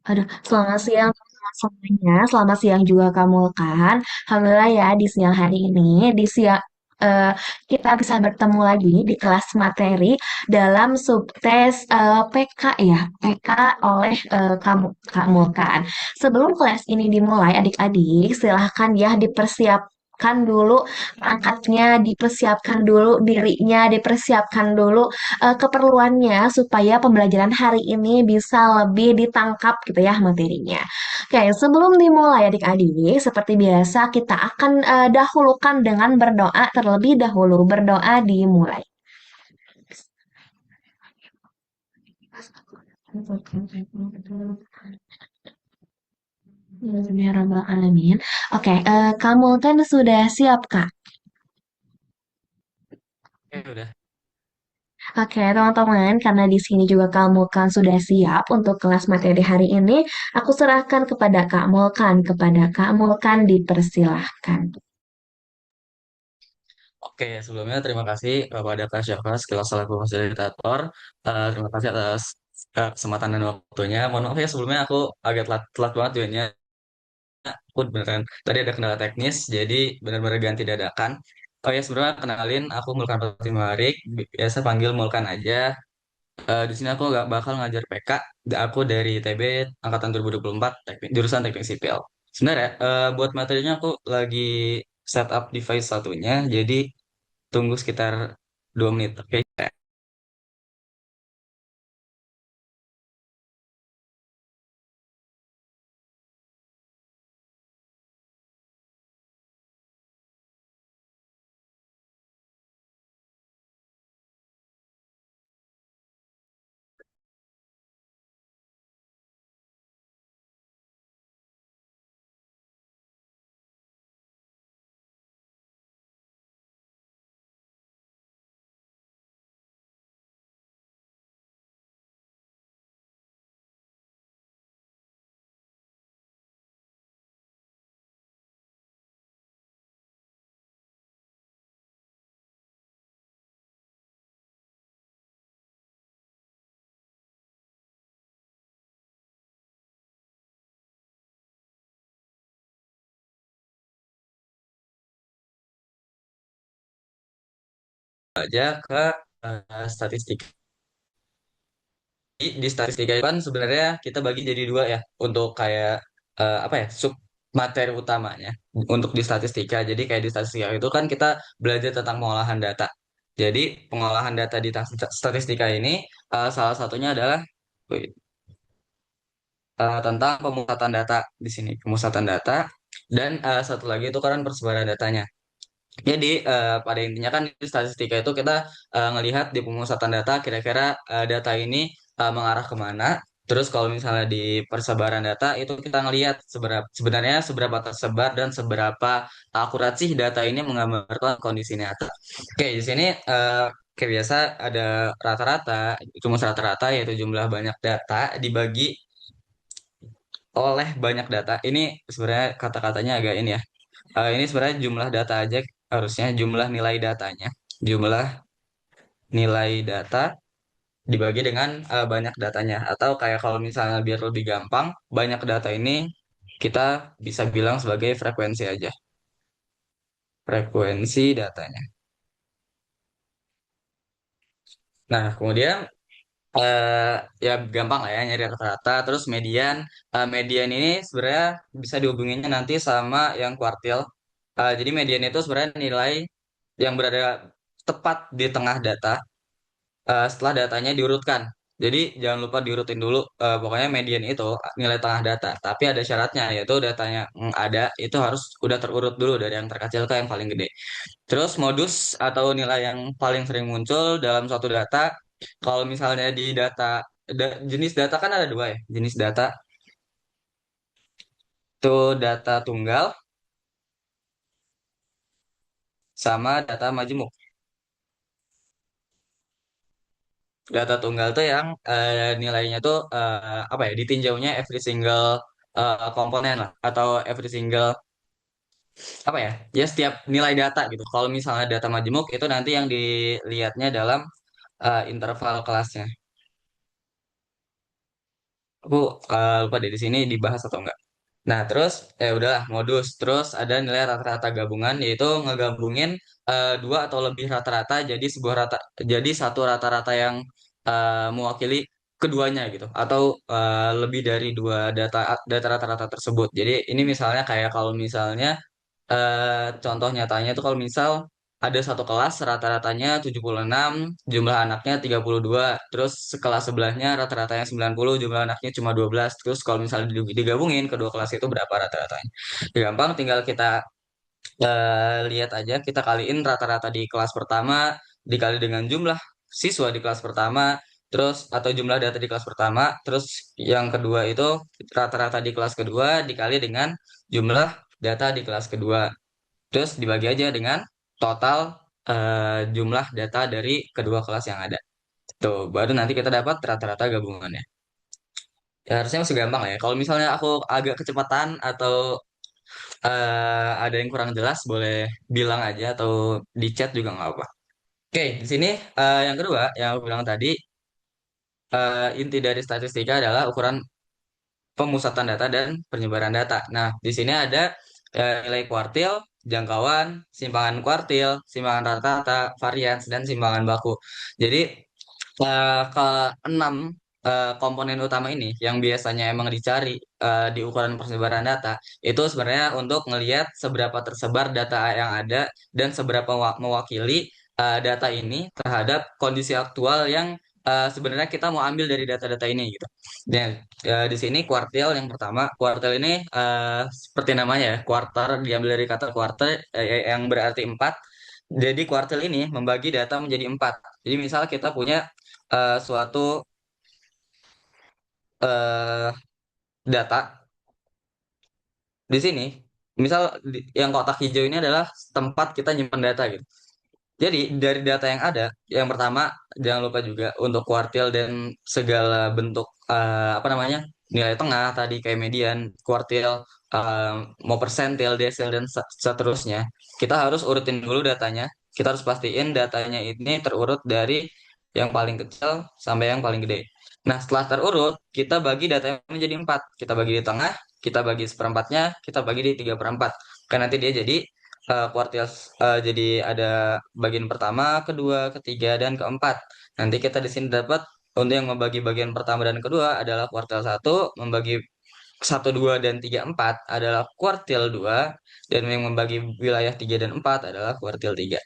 Aduh, selamat siang teman-teman semuanya. Selamat siang juga kamu kan. Alhamdulillah ya di siang hari ini, di siang eh, kita bisa bertemu lagi di kelas materi dalam subtes PK ya, PK oleh kamu kan. Sebelum kelas ini dimulai, adik-adik silahkan ya dipersiapkan dulu angkatnya, dipersiapkan dulu dirinya, dipersiapkan dulu keperluannya supaya pembelajaran hari ini bisa lebih ditangkap gitu ya materinya. Oke, sebelum dimulai adik-adik, seperti biasa kita akan dahulukan dengan berdoa terlebih dahulu. Berdoa dimulai. Ya Rabbal Alamin. Oke, kamu kan sudah siap, Kak? Udah. Oke, teman-teman, karena di sini juga kamu kan sudah siap untuk kelas materi hari ini, aku serahkan kepada Kak Mulkan. Kepada Kak Mulkan dipersilahkan. Oke, sebelumnya terima kasih kepada Kak Syafa selaku fasilitator. Terima kasih atas kesempatan dan waktunya. Mohon maaf ya sebelumnya aku agak telat banget joinnya. Aku beneran tadi ada kendala teknis, jadi benar-benar ganti dadakan. Oh ya, sebelumnya kenalin aku Mulkan Pratimarik, biasa panggil Mulkan aja. Di sini aku gak bakal ngajar PK. Aku dari ITB angkatan 2024, jurusan Teknik Sipil. Sebenarnya buat materinya aku lagi setup device satunya, jadi tunggu sekitar 2 menit. Oke. Aja ke statistik. Di statistika itu kan sebenarnya kita bagi jadi dua ya untuk kayak apa ya sub materi utamanya untuk di statistika. Jadi kayak di statistika itu kan kita belajar tentang pengolahan data. Jadi pengolahan data di statistika ini salah satunya adalah tentang pemusatan data di sini, pemusatan data dan satu lagi itu kan persebaran datanya. Jadi pada intinya kan di statistika itu kita ngelihat di pemusatan data kira-kira data ini mengarah kemana. Terus kalau misalnya di persebaran data itu kita ngelihat sebenarnya seberapa tersebar dan seberapa akurat sih data ini menggambarkan kondisi nyata. Oke, di sini kayak biasa ada rata-rata, rumus rata-rata yaitu jumlah banyak data dibagi oleh banyak data. Ini sebenarnya kata-katanya agak ini ya. Ini sebenarnya jumlah data aja harusnya jumlah nilai datanya. Jumlah nilai data dibagi dengan banyak datanya. Atau kayak kalau misalnya biar lebih gampang, banyak data ini kita bisa bilang sebagai frekuensi aja. Frekuensi datanya. Nah, kemudian ya gampang lah ya nyari rata-rata. Terus median. Median ini sebenarnya bisa dihubunginnya nanti sama yang kuartil. Jadi median itu sebenarnya nilai yang berada tepat di tengah data setelah datanya diurutkan. Jadi jangan lupa diurutin dulu. Pokoknya median itu nilai tengah data. Tapi ada syaratnya yaitu datanya ada itu harus udah terurut dulu dari yang terkecil ke yang paling gede. Terus modus atau nilai yang paling sering muncul dalam suatu data. Kalau misalnya di data jenis data kan ada dua ya. Jenis data itu data tunggal sama data majemuk. Data tunggal tuh yang nilainya tuh apa ya ditinjaunya every single komponen lah atau every single apa ya ya setiap nilai data gitu. Kalau misalnya data majemuk itu nanti yang dilihatnya dalam interval kelasnya. Aku lupa deh di sini dibahas atau enggak. Nah, terus udahlah modus. Terus ada nilai rata-rata gabungan yaitu ngegabungin dua atau lebih rata-rata jadi sebuah rata jadi satu rata-rata yang mewakili keduanya gitu atau lebih dari dua data rata-rata tersebut. Jadi ini misalnya kayak kalau misalnya contoh nyatanya itu kalau misal ada satu kelas rata-ratanya 76, jumlah anaknya 32, terus sekelas sebelahnya rata-ratanya 90, jumlah anaknya cuma 12. Terus kalau misalnya digabungin kedua kelas itu berapa rata-ratanya? Ya, gampang, tinggal kita lihat aja, kita kaliin rata-rata di kelas pertama dikali dengan jumlah siswa di kelas pertama, terus atau jumlah data di kelas pertama, terus yang kedua itu rata-rata di kelas kedua dikali dengan jumlah data di kelas kedua. Terus dibagi aja dengan total jumlah data dari kedua kelas yang ada. Tuh, baru nanti kita dapat rata-rata gabungannya. Ya harusnya masih gampang lah ya. Kalau misalnya aku agak kecepatan atau ada yang kurang jelas, boleh bilang aja atau di chat juga nggak apa. Oke, di sini yang kedua yang aku bilang tadi, inti dari statistika adalah ukuran pemusatan data dan penyebaran data. Nah, di sini ada nilai kuartil, jangkauan, simpangan kuartil, simpangan rata-rata, varians, dan simpangan baku. Jadi ke enam komponen utama ini yang biasanya emang dicari di ukuran persebaran data itu sebenarnya untuk ngelihat seberapa tersebar data yang ada dan seberapa mewakili data ini terhadap kondisi aktual yang sebenarnya kita mau ambil dari data-data ini gitu. Dan di sini kuartil yang pertama, kuartil ini seperti namanya ya, kuartal diambil dari kata kuartal yang berarti empat. Jadi kuartil ini membagi data menjadi empat. Jadi misal kita punya suatu eh, data di sini, misal yang kotak hijau ini adalah tempat kita nyimpan data gitu. Jadi dari data yang ada, yang pertama jangan lupa juga untuk kuartil dan segala bentuk apa namanya nilai tengah tadi kayak median, kuartil, eh, mau persentil, desil dan seterusnya. Kita harus urutin dulu datanya. Kita harus pastiin datanya ini terurut dari yang paling kecil sampai yang paling gede. Nah setelah terurut, kita bagi datanya menjadi empat. Kita bagi di tengah, kita bagi seperempatnya, kita bagi di tiga perempat. Kan nanti dia jadi kuartil jadi ada bagian pertama, kedua, ketiga, dan keempat. Nanti kita di sini dapat untuk yang membagi bagian pertama dan kedua adalah kuartil satu, membagi satu, dua, dan tiga, empat adalah kuartil dua, dan yang membagi wilayah tiga dan empat adalah kuartil tiga.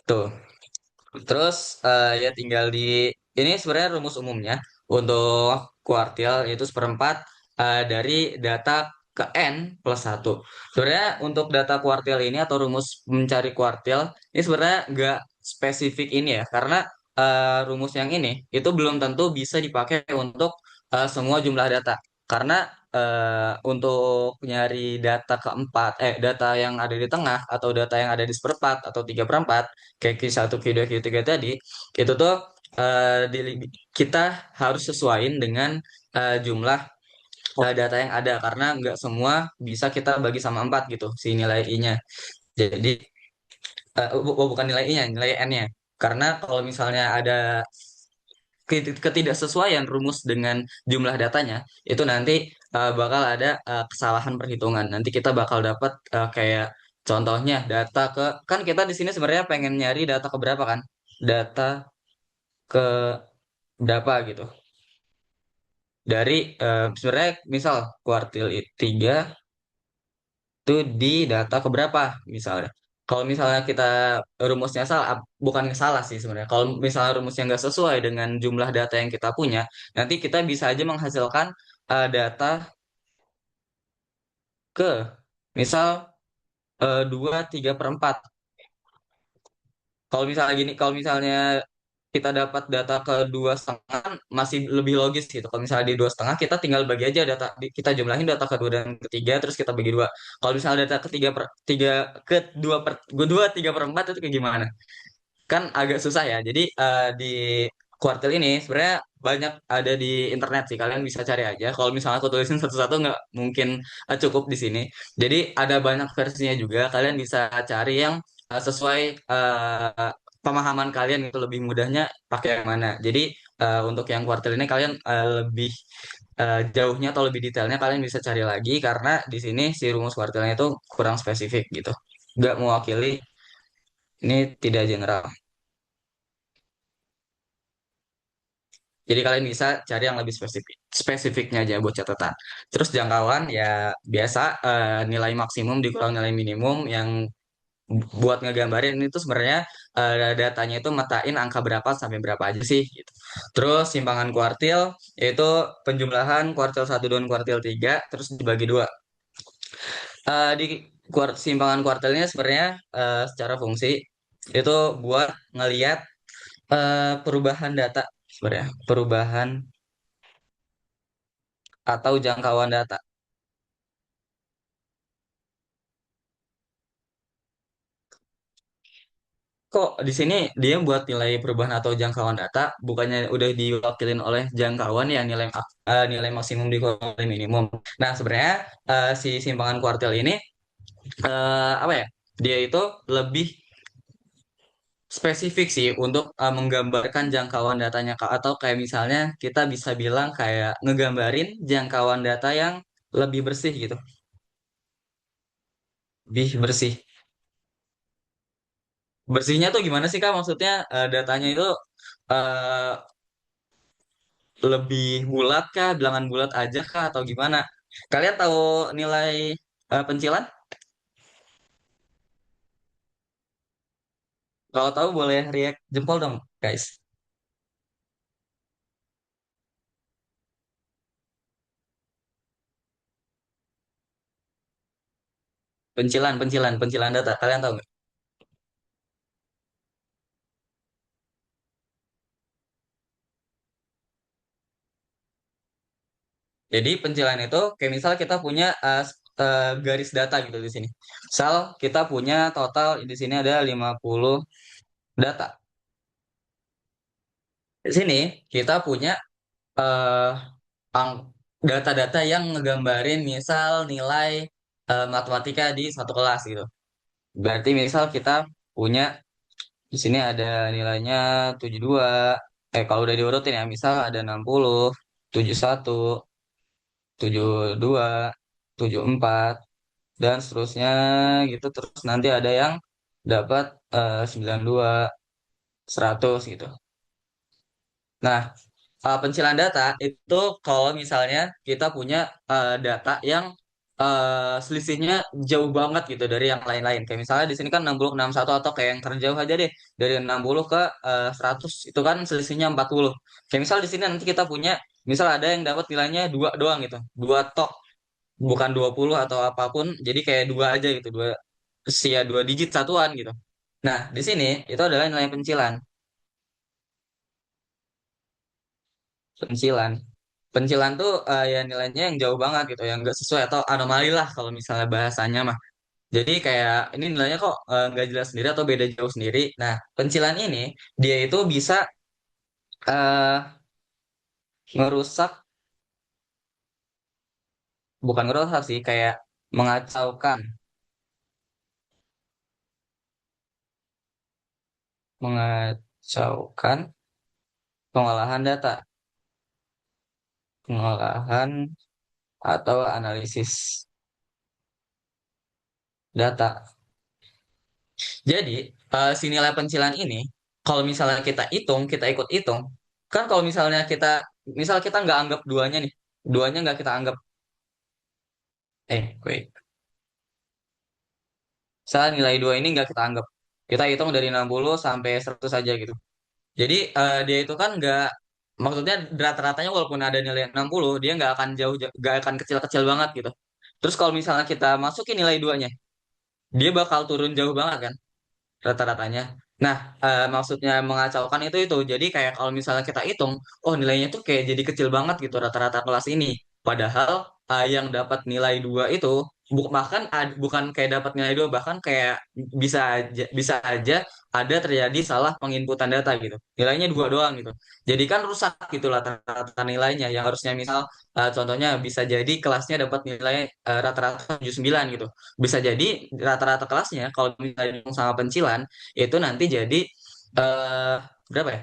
Tuh. Terus ya tinggal di ini sebenarnya rumus umumnya untuk kuartil itu seperempat dari data ke n plus satu. Sebenarnya untuk data kuartil ini atau rumus mencari kuartil ini sebenarnya nggak spesifik ini ya karena rumus yang ini itu belum tentu bisa dipakai untuk semua jumlah data. Karena untuk nyari data keempat, data yang ada di tengah atau data yang ada di seperempat atau tiga perempat kayak Q1, Q2, Q3 tadi, itu tuh kita harus sesuaiin dengan jumlah data yang ada karena nggak semua bisa kita bagi sama empat gitu si nilai I-nya. Jadi bukan nilai I-nya, nilai N-nya. Karena kalau misalnya ada ketidaksesuaian rumus dengan jumlah datanya, itu nanti bakal ada kesalahan perhitungan. Nanti kita bakal dapat kayak contohnya data ke kan kita di sini sebenarnya pengen nyari data ke berapa kan? Data ke berapa gitu. Dari sebenarnya misal kuartil 3 itu di data ke berapa misalnya. Kalau misalnya kita rumusnya salah, bukan salah sih sebenarnya. Kalau misalnya rumusnya nggak sesuai dengan jumlah data yang kita punya, nanti kita bisa aja menghasilkan data ke misal 2/3/4. Kalau misalnya gini, kalau misalnya kita dapat data ke dua setengah masih lebih logis gitu. Kalau misalnya di dua setengah kita tinggal bagi aja data kita jumlahin data kedua dan ketiga terus kita bagi dua. Kalau misalnya data ketiga per tiga ke dua tiga per empat itu kayak gimana? Kan agak susah ya. Jadi di kuartil ini sebenarnya banyak ada di internet sih. Kalian bisa cari aja. Kalau misalnya aku tulisin satu-satu nggak mungkin cukup di sini. Jadi ada banyak versinya juga. Kalian bisa cari yang sesuai pemahaman kalian gitu lebih mudahnya pakai yang mana. Jadi untuk yang kuartil ini kalian lebih jauhnya atau lebih detailnya kalian bisa cari lagi karena di sini si rumus kuartilnya itu kurang spesifik gitu. Nggak mewakili, ini tidak general. Jadi kalian bisa cari yang lebih spesifiknya aja buat catatan. Terus jangkauan ya biasa, nilai maksimum dikurang nilai minimum yang buat ngegambarin itu sebenarnya datanya itu metain angka berapa sampai berapa aja sih gitu. Terus simpangan kuartil yaitu penjumlahan kuartil satu dan kuartil 3 terus dibagi dua. Di simpangan kuartilnya sebenarnya secara fungsi itu buat ngeliat perubahan data sebenarnya, perubahan atau jangkauan data. Kok di sini dia buat nilai perubahan atau jangkauan data, bukannya udah diwakilin oleh jangkauan ya nilai maksimum dikurangi nilai minimum. Nah, sebenarnya si simpangan kuartil ini apa ya? Dia itu lebih spesifik sih untuk menggambarkan jangkauan datanya Kak. Atau kayak misalnya kita bisa bilang kayak ngegambarin jangkauan data yang lebih bersih gitu. Lebih bersih. Bersihnya tuh gimana sih Kak? Maksudnya datanya itu eh, lebih bulat kah, bilangan bulat aja kah, atau gimana? Kalian tahu nilai pencilan? Kalau tahu boleh react jempol dong, guys. Pencilan data. Kalian tahu nggak? Jadi pencilan itu kayak misal kita punya garis data gitu di sini. Misal kita punya total di sini ada 50 data. Di sini kita punya eh, ang- data-data yang ngegambarin misal nilai matematika di satu kelas gitu. Berarti misal kita punya di sini ada nilainya 72. Kalau udah diurutin ya, misal ada 60, 71, 72, 74 dan seterusnya gitu. Terus nanti ada yang dapat 92, 100 gitu. Nah, pencilan data itu kalau misalnya kita punya data yang selisihnya jauh banget gitu dari yang lain-lain. Kayak misalnya di sini kan 60 ke 61 atau kayak yang terjauh aja deh dari 60 ke 100 itu kan selisihnya 40. Kayak misal di sini nanti kita punya misal ada yang dapat nilainya dua doang gitu. Dua tok, bukan 20 atau apapun. Jadi kayak dua aja gitu, dua digit satuan gitu. Nah, di sini itu adalah nilai pencilan. Pencilan. Pencilan tuh ya nilainya yang jauh banget gitu, yang nggak sesuai atau anomali lah kalau misalnya bahasanya mah. Jadi kayak ini nilainya kok nggak jelas sendiri atau beda jauh sendiri. Nah, pencilan ini dia itu bisa eh, ngerusak, bukan ngerusak sih, kayak mengacaukan, mengacaukan pengolahan data, pengolahan atau analisis data. Jadi si nilai pencilan ini kalau misalnya kita hitung, kita ikut hitung, kan kalau misalnya misal kita nggak anggap duanya nih, duanya nggak kita anggap, wait, misalnya nilai dua ini nggak kita anggap, kita hitung dari 60 sampai 100 saja gitu. Jadi dia itu kan nggak, maksudnya rata-ratanya walaupun ada nilai 60, dia nggak akan nggak akan kecil-kecil banget gitu. Terus kalau misalnya kita masukin nilai duanya, dia bakal turun jauh banget kan rata-ratanya. Nah, maksudnya mengacaukan itu. Jadi kayak kalau misalnya kita hitung, oh nilainya tuh kayak jadi kecil banget gitu rata-rata kelas ini. Padahal yang dapat nilai dua itu bahkan bukan kayak dapat nilai dua, bahkan kayak bisa aja ada terjadi salah penginputan data gitu. Nilainya dua doang gitu. Jadi kan rusak gitu rata-rata nilainya. Yang harusnya misal contohnya bisa jadi kelasnya dapat nilai rata-rata 79 gitu. Bisa jadi rata-rata kelasnya kalau misalnya sama pencilan itu nanti jadi eh berapa ya?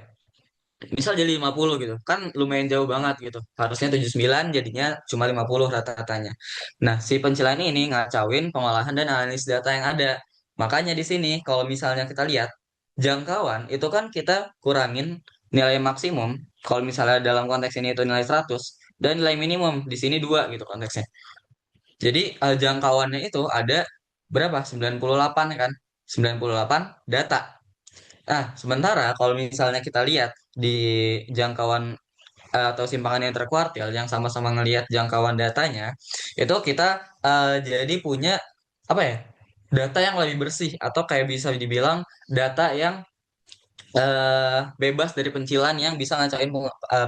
misal jadi 50 gitu kan lumayan jauh banget gitu, harusnya 79 jadinya cuma 50 rata-ratanya. Nah, si pencilan ini ngacauin pengolahan dan analisis data yang ada. Makanya di sini kalau misalnya kita lihat jangkauan itu kan kita kurangin nilai maksimum, kalau misalnya dalam konteks ini itu nilai 100, dan nilai minimum di sini 2 gitu konteksnya. Jadi jangkauannya itu ada berapa? 98 ya kan? 98 data. Nah, sementara kalau misalnya kita lihat di jangkauan atau simpangan yang terkuartil yang sama-sama ngelihat jangkauan datanya, itu kita jadi punya apa ya? Data yang lebih bersih atau kayak bisa dibilang data yang bebas dari pencilan yang bisa ngacain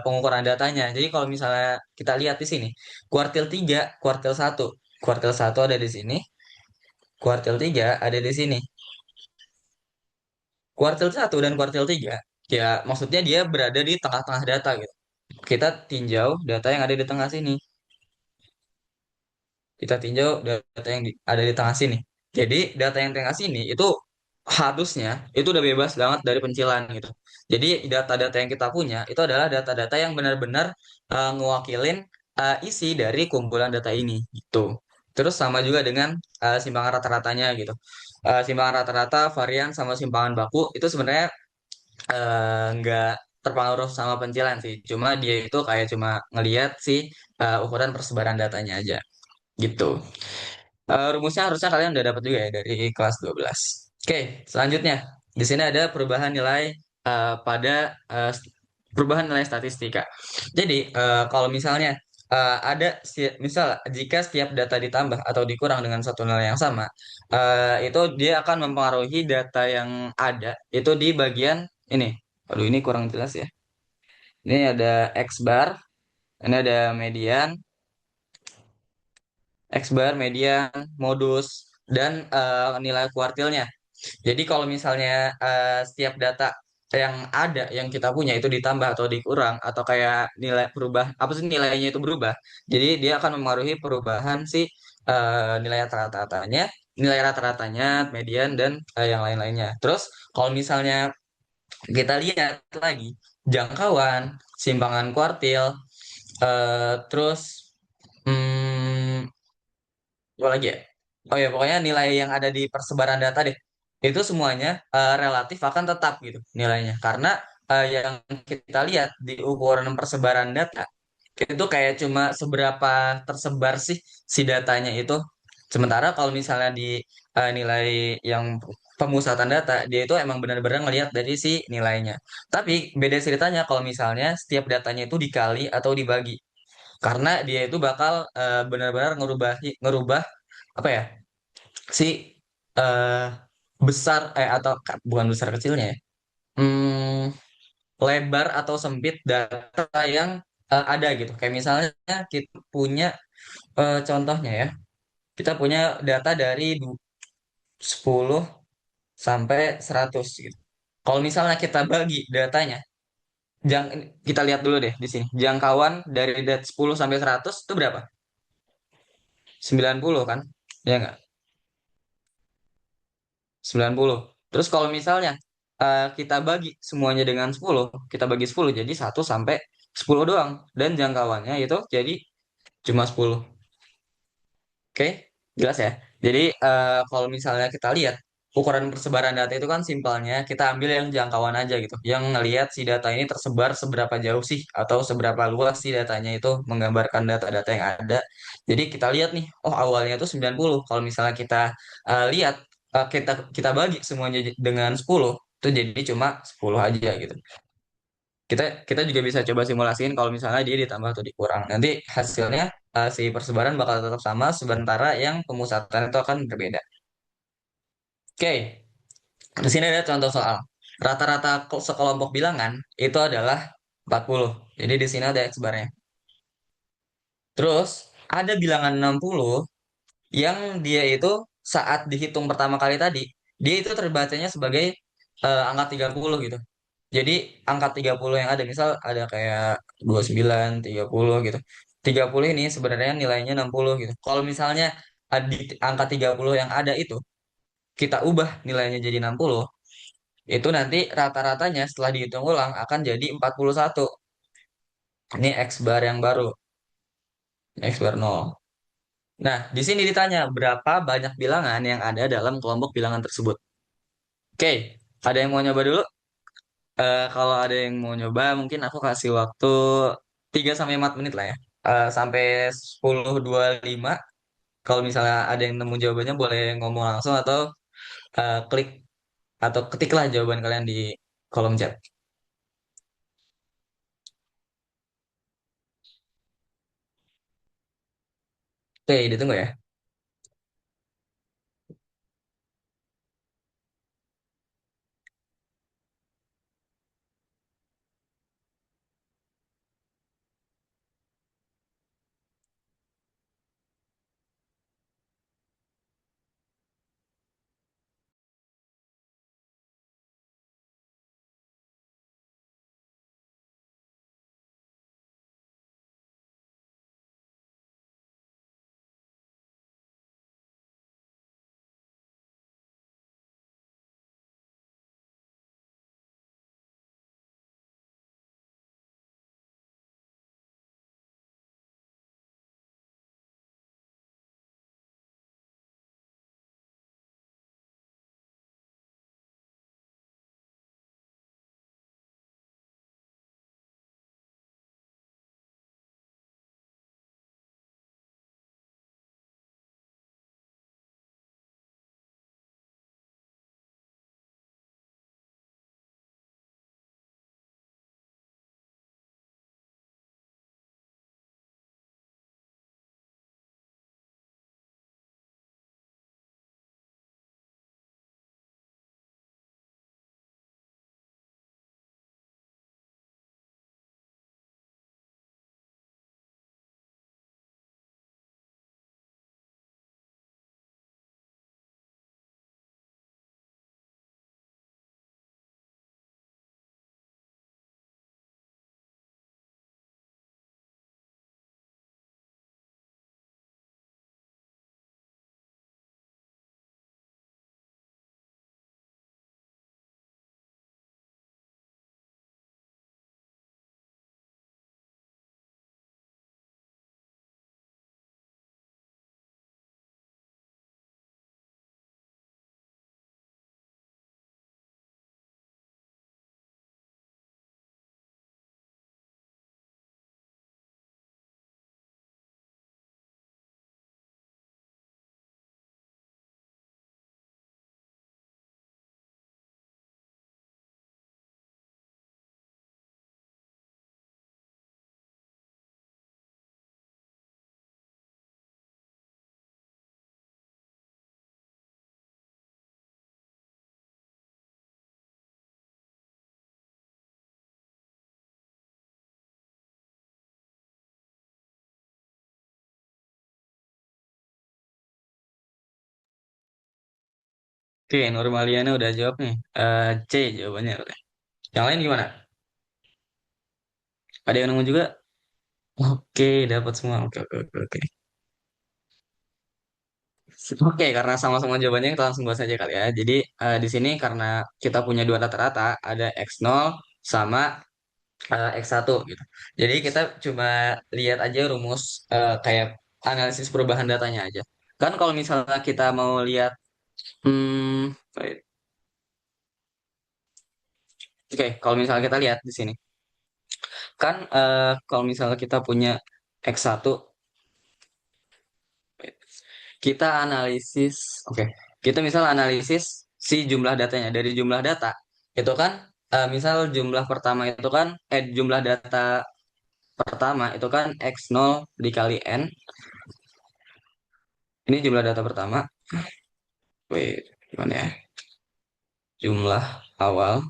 pengukuran datanya. Jadi kalau misalnya kita lihat di sini, kuartil 3, kuartil satu ada di sini, kuartil 3 ada di sini. Kuartil satu dan kuartil 3 ya maksudnya dia berada di tengah-tengah data gitu. Kita tinjau data yang ada di tengah sini. Kita tinjau data yang ada di tengah sini. Jadi data yang tengah sini itu harusnya itu udah bebas banget dari pencilan gitu. Jadi data-data yang kita punya itu adalah data-data yang benar-benar ngewakilin isi dari kumpulan data ini gitu. Terus sama juga dengan simpangan rata-ratanya gitu. Simpangan rata-rata, varian sama simpangan baku itu sebenarnya nggak terpengaruh sama pencilan sih. Cuma dia itu kayak cuma ngelihat si ukuran persebaran datanya aja gitu. Rumusnya harusnya kalian udah dapat juga ya dari kelas 12. Oke, selanjutnya. Di sini ada perubahan nilai pada perubahan nilai statistika. Jadi, kalau misalnya misal jika setiap data ditambah atau dikurang dengan satu nilai yang sama, itu dia akan mempengaruhi data yang ada itu di bagian ini. Aduh, ini kurang jelas ya. Ini ada X bar, ini ada median, X bar, median, modus, dan nilai kuartilnya. Jadi kalau misalnya setiap data yang ada yang kita punya itu ditambah atau dikurang atau kayak nilai berubah apa sih nilainya itu berubah. Jadi dia akan mempengaruhi perubahan si nilai rata-ratanya, median dan yang lain-lainnya. Terus kalau misalnya kita lihat lagi jangkauan, simpangan kuartil, terus hmm, apa lagi ya? Oh ya, pokoknya nilai yang ada di persebaran data deh. Itu semuanya relatif akan tetap gitu nilainya. Karena yang kita lihat di ukuran persebaran data, itu kayak cuma seberapa tersebar sih si datanya itu. Sementara kalau misalnya di nilai yang pemusatan data, dia itu emang benar-benar ngelihat dari si nilainya. Tapi beda ceritanya kalau misalnya setiap datanya itu dikali atau dibagi. Karena dia itu bakal benar-benar ngerubah ngerubah apa ya si eh atau bukan besar kecilnya ya, hmm, lebar atau sempit data yang ada gitu kayak misalnya kita punya contohnya ya, kita punya data dari 10 sampai 100 gitu. Kalau misalnya kita bagi datanya, jang, kita lihat dulu deh di sini jangkauan dari 10 sampai 100 itu berapa? 90 kan, ya nggak? 90. Terus kalau misalnya kita bagi semuanya dengan 10, kita bagi 10 jadi 1 sampai 10 doang. Dan jangkauannya itu jadi cuma 10. Oke, jelas ya. Jadi kalau misalnya kita lihat ukuran persebaran data itu kan simpelnya kita ambil yang jangkauan aja gitu. Yang ngelihat si data ini tersebar seberapa jauh sih atau seberapa luas si datanya itu menggambarkan data-data yang ada. Jadi kita lihat nih, oh awalnya itu 90. Kalau misalnya kita lihat kita bagi semuanya dengan 10 itu jadi cuma 10 aja gitu. Kita kita juga bisa coba simulasiin kalau misalnya dia ditambah atau dikurang. Nanti hasilnya si persebaran bakal tetap sama, sementara yang pemusatan itu akan berbeda. Oke, di sini ada contoh soal. Rata-rata sekelompok bilangan itu adalah 40. Jadi di sini ada X barnya. Terus ada bilangan 60 yang dia itu saat dihitung pertama kali tadi, dia itu terbacanya sebagai angka 30 gitu. Jadi angka 30 yang ada, misal ada kayak 29, 30 gitu. 30 ini sebenarnya nilainya 60 gitu. Kalau misalnya di angka 30 yang ada itu, kita ubah nilainya jadi 60, Itu nanti rata-ratanya setelah dihitung ulang akan jadi 41. Ini X bar yang baru, X bar 0. Nah, di sini ditanya berapa banyak bilangan yang ada dalam kelompok bilangan tersebut. Oke, ada yang mau nyoba dulu? Kalau ada yang mau nyoba, mungkin aku kasih waktu 3 sampai 4 menit lah ya. Sampai 10.25. Kalau misalnya ada yang nemu jawabannya boleh ngomong langsung atau klik atau ketiklah jawaban kalian di kolom chat. Oke, ditunggu ya. Oke, Nurmaliana udah jawab nih. C jawabannya. Oke. Yang lain gimana? Ada yang nemu juga? Oke, dapat semua. Oke, oke, oke, oke. Oke, karena sama-sama jawabannya kita langsung bahas aja kali ya. Jadi di sini karena kita punya dua rata-rata, ada X0 sama X1 gitu. Jadi kita cuma lihat aja rumus kayak analisis perubahan datanya aja. Kan kalau misalnya kita mau lihat, wait. Oke, kalau misalnya kita lihat di sini, kan kalau misalnya kita punya X1, kita analisis, oke, kita misal analisis si jumlah datanya. Dari jumlah data, itu kan, misal jumlah pertama itu kan, jumlah data pertama itu kan X0 dikali N, ini jumlah data pertama, wait, gimana ya, jumlah awal,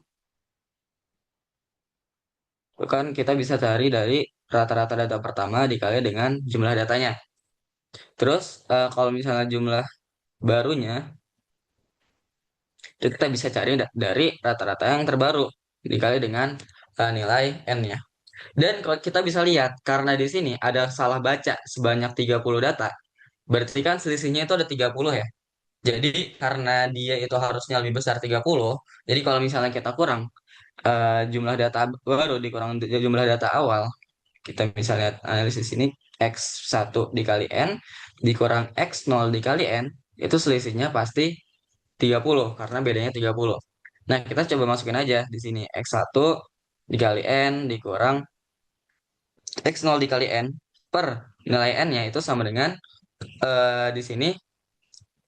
itu kan kita bisa cari dari rata-rata data pertama dikali dengan jumlah datanya. Terus, kalau misalnya jumlah barunya, itu kita bisa cari dari rata-rata yang terbaru dikali dengan nilai N-nya. Dan kalau kita bisa lihat, karena di sini ada salah baca sebanyak 30 data, berarti kan selisihnya itu ada 30 ya. Jadi karena dia itu harusnya lebih besar 30, jadi kalau misalnya kita kurang jumlah data baru dikurang jumlah data awal, kita misalnya analisis ini X1 dikali N dikurang X0 dikali N, itu selisihnya pasti 30 karena bedanya 30. Nah, kita coba masukin aja di sini X1 dikali N dikurang X0 dikali N per nilai N-nya itu sama dengan di sini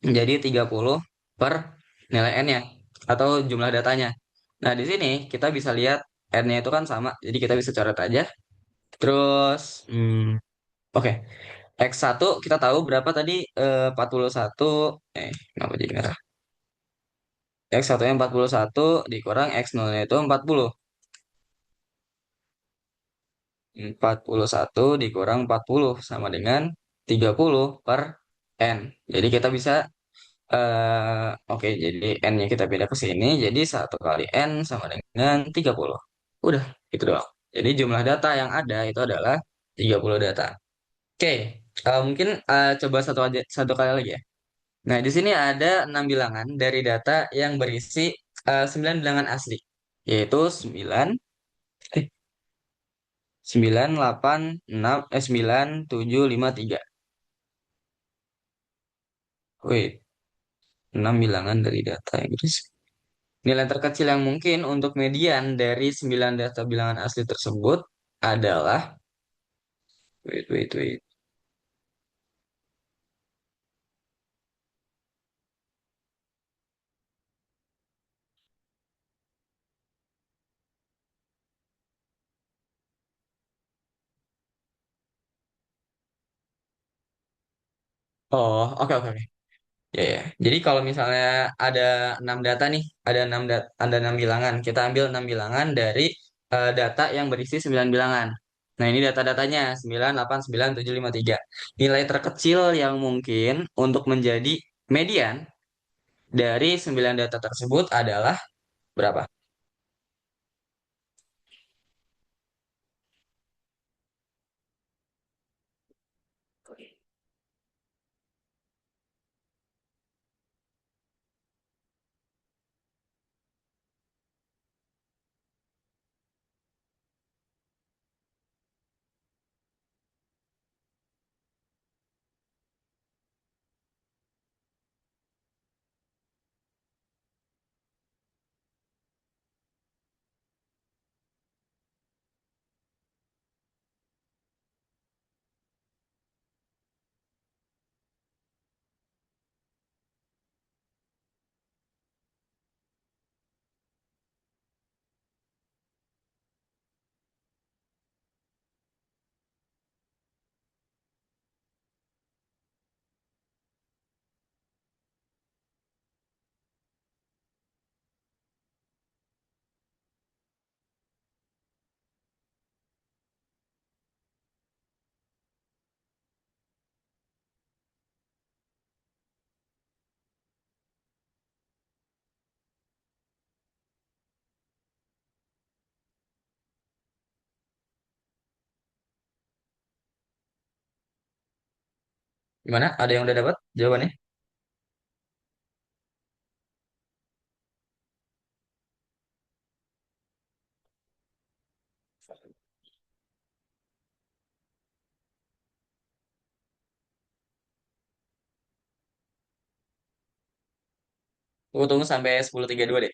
menjadi 30 per nilai N-nya atau jumlah datanya. Nah, di sini kita bisa lihat N-nya itu kan sama, jadi kita bisa coret aja. Terus, oke, X1 kita tahu berapa tadi? 41, kenapa jadi merah? X1-nya 41 dikurang X0-nya itu 40. 41 dikurang 40 sama dengan 30 per N. Jadi kita bisa oke, jadi N-nya kita pindah ke sini. Jadi 1 kali N sama dengan 30. Udah, itu doang. Jadi jumlah data yang ada itu adalah 30 data. Oke, mungkin coba satu kali lagi ya. Nah, di sini ada 6 bilangan dari data yang berisi 9 bilangan asli. Yaitu 9, 8, 6, 9, 7, 5, 3. Wait, 6 bilangan dari data yang berisi. Nilai terkecil yang mungkin untuk median dari 9 data bilangan asli tersebut adalah, wait. Oh, oke. Ya, ya. Jadi kalau misalnya ada 6 data nih, ada 6 bilangan. Kita ambil 6 bilangan dari data yang berisi 9 bilangan. Nah, ini data-datanya 9, 8, 9, 7, 5, 3. Nilai terkecil yang mungkin untuk menjadi median dari 9 data tersebut adalah berapa? Gimana? Ada yang udah dapat jawabannya? Tunggu tunggu sampai 10.32 deh.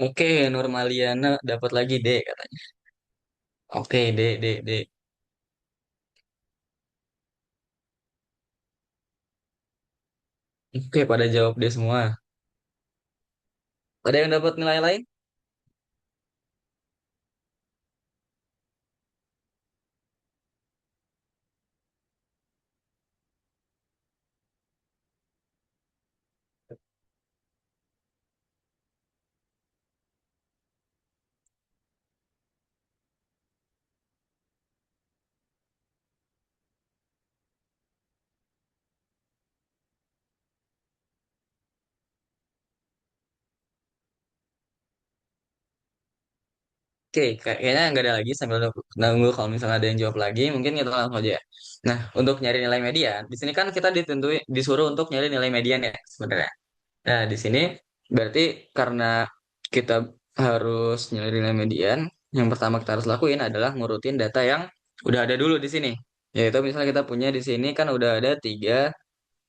Oke, Normaliana dapat lagi D katanya. Oke, D. Oke, pada jawab D semua. Ada yang dapat nilai lain? Oke, kayaknya nggak ada lagi sambil nunggu kalau misalnya ada yang jawab lagi, mungkin kita langsung aja ya. Nah, untuk nyari nilai median, di sini kan kita disuruh untuk nyari nilai median ya sebenarnya. Nah, di sini berarti karena kita harus nyari nilai median, yang pertama kita harus lakuin adalah ngurutin data yang udah ada dulu di sini. Yaitu misalnya kita punya di sini kan udah ada 3,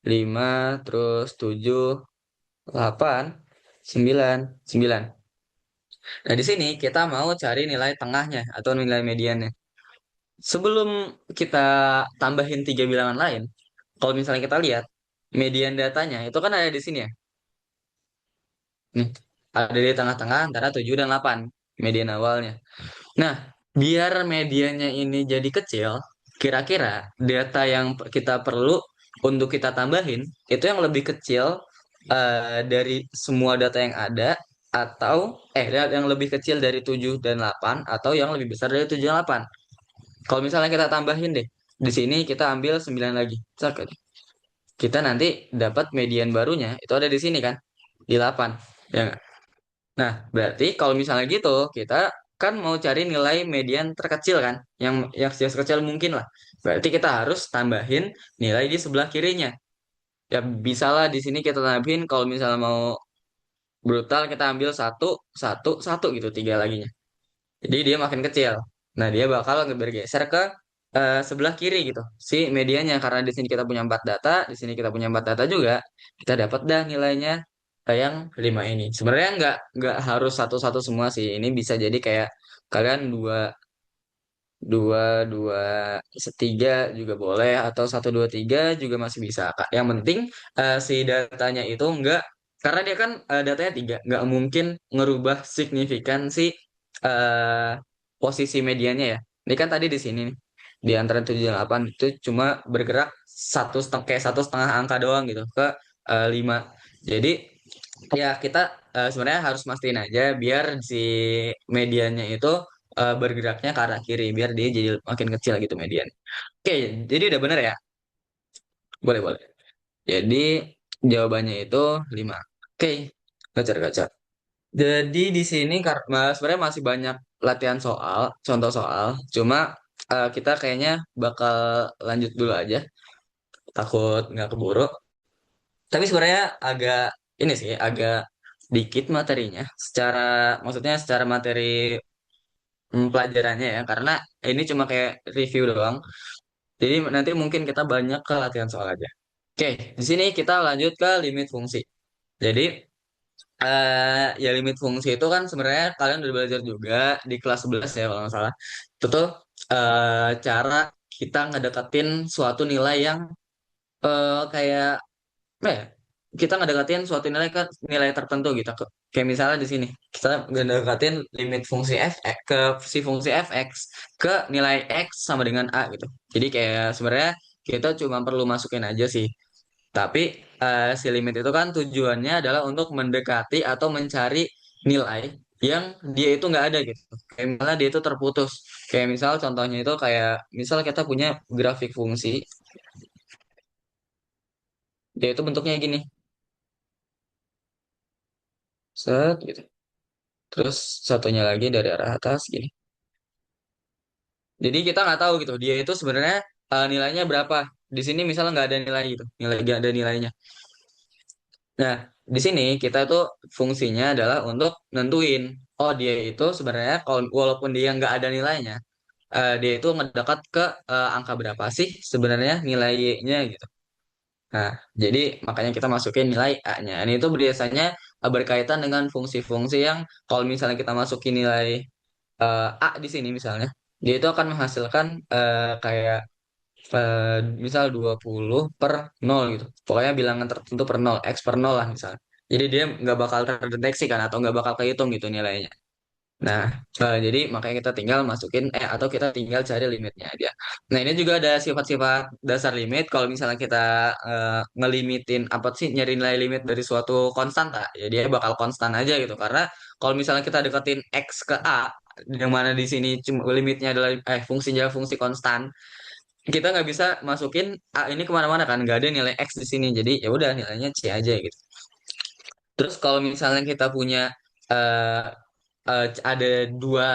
5, terus 7, 8, 9, 9. Nah, di sini kita mau cari nilai tengahnya atau nilai mediannya. Sebelum kita tambahin tiga bilangan lain, kalau misalnya kita lihat median datanya itu kan ada di sini ya. Nih, ada di tengah-tengah antara 7 dan 8 median awalnya. Nah, biar mediannya ini jadi kecil, kira-kira data yang kita perlu untuk kita tambahin itu yang lebih kecil dari semua data yang ada atau yang lebih kecil dari 7 dan 8 atau yang lebih besar dari 7 dan 8. Kalau misalnya kita tambahin deh, di sini kita ambil 9 lagi. Cak, kita nanti dapat median barunya itu ada di sini kan, di 8. Ya nggak? Nah, berarti kalau misalnya gitu, kita kan mau cari nilai median terkecil kan, yang sekecil mungkin lah. Berarti kita harus tambahin nilai di sebelah kirinya. Ya bisa lah di sini kita tambahin kalau misalnya mau brutal kita ambil satu, satu, satu gitu tiga laginya. Jadi dia makin kecil. Nah, dia bakal bergeser ke sebelah kiri gitu. Si medianya karena di sini kita punya 4 data, di sini kita punya 4 data juga, kita dapat dah nilainya yang 5 ini. Sebenarnya nggak harus satu-satu semua sih. Ini bisa jadi kayak kalian dua dua dua tiga juga boleh atau satu dua tiga juga masih bisa Kak. Yang penting si datanya itu enggak karena dia kan datanya tiga nggak mungkin ngerubah signifikan si eh, posisi medianya ya. Ini kan tadi di sini nih di antara 7 dan 8 itu cuma bergerak kayak satu setengah angka doang gitu ke 5. Jadi ya kita sebenarnya harus mastiin aja biar si medianya itu bergeraknya ke arah kiri biar dia jadi makin kecil gitu median. Oke, jadi udah bener ya? Boleh, boleh. Jadi jawabannya itu 5. Oke, gacor, gacor. Jadi di sini karena sebenarnya masih banyak latihan soal, contoh soal. Cuma kita kayaknya bakal lanjut dulu aja, takut nggak keburu. Tapi sebenarnya agak ini sih, agak dikit materinya. Maksudnya secara materi pelajarannya ya, karena ini cuma kayak review doang. Jadi nanti mungkin kita banyak ke latihan soal aja. Oke, di sini kita lanjut ke limit fungsi. Jadi ya limit fungsi itu kan sebenarnya kalian udah belajar juga di kelas 11 ya kalau nggak salah. Itu tuh cara kita ngedekatin suatu nilai yang kayak apa ya? Kita ngedekatin suatu nilai ke nilai tertentu gitu. Kayak misalnya di sini kita ngedekatin limit fungsi ke si fungsi fx ke nilai x sama dengan a gitu. Jadi kayak sebenarnya kita cuma perlu masukin aja sih. Tapi si limit itu kan tujuannya adalah untuk mendekati atau mencari nilai yang dia itu nggak ada gitu. Kayak misalnya dia itu terputus. Kayak misal contohnya itu kayak misal kita punya grafik fungsi, dia itu bentuknya gini, set gitu. Terus satunya lagi dari arah atas gini. Jadi kita nggak tahu gitu, dia itu sebenarnya nilainya berapa. Di sini misalnya nggak ada nilai gitu, nggak ada nilainya. Nah, di sini kita tuh fungsinya adalah untuk nentuin, oh dia itu sebenarnya kalau walaupun dia nggak ada nilainya, dia itu ngedekat ke angka berapa sih sebenarnya nilai Y-nya gitu. Nah, jadi makanya kita masukin nilai A-nya. Ini itu biasanya berkaitan dengan fungsi-fungsi yang kalau misalnya kita masukin nilai A di sini misalnya, dia itu akan menghasilkan kayak misal 20 per nol gitu. Pokoknya bilangan tertentu per nol, X per nol lah misalnya. Jadi dia nggak bakal terdeteksi kan atau nggak bakal kehitung gitu nilainya. Nah, jadi makanya kita tinggal masukin atau kita tinggal cari limitnya aja. Nah, ini juga ada sifat-sifat dasar limit. Kalau misalnya kita ngelimitin apa sih nyari nilai limit dari suatu konstanta, ya dia bakal konstan aja gitu. Karena kalau misalnya kita deketin x ke a, yang mana di sini cuma limitnya adalah fungsinya fungsi konstan, kita nggak bisa masukin a ini kemana-mana kan, nggak ada nilai x di sini. Jadi ya udah nilainya c aja gitu. Terus kalau misalnya kita punya ada dua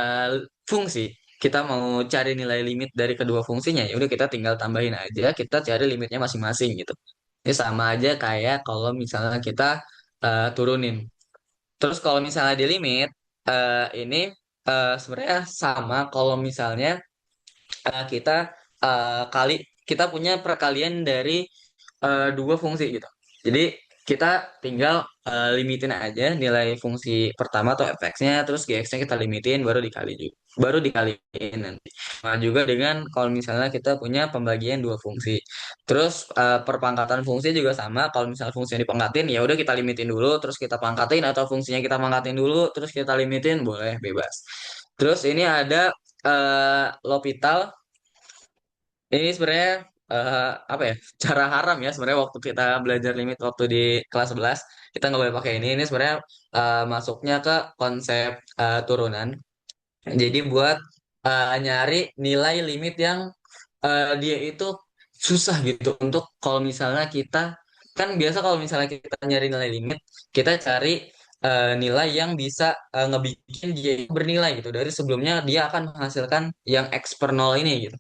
fungsi. Kita mau cari nilai limit dari kedua fungsinya, ya udah kita tinggal tambahin aja, kita cari limitnya masing-masing gitu. Ini sama aja kayak kalau misalnya kita turunin. Terus kalau misalnya di limit, ini sebenarnya sama kalau misalnya kita kali kita punya perkalian dari dua fungsi gitu. Jadi kita tinggal limitin aja nilai fungsi pertama atau fx-nya, terus gx-nya kita limitin, baru dikali juga, baru dikaliin nanti. Nah juga dengan kalau misalnya kita punya pembagian dua fungsi, terus perpangkatan fungsi juga sama. Kalau misalnya fungsinya dipangkatin, ya udah kita limitin dulu, terus kita pangkatin, atau fungsinya kita pangkatin dulu, terus kita limitin, boleh bebas. Terus ini ada L'Hopital. Ini sebenarnya apa ya, cara haram ya sebenarnya waktu kita belajar limit waktu di kelas 11 kita nggak boleh pakai ini. Ini sebenarnya masuknya ke konsep turunan. Jadi buat nyari nilai limit yang dia itu susah gitu untuk kalau misalnya kita, kan biasa kalau misalnya kita nyari nilai limit, kita cari nilai yang bisa ngebikin dia itu bernilai gitu. Dari sebelumnya dia akan menghasilkan yang X per nol ini gitu,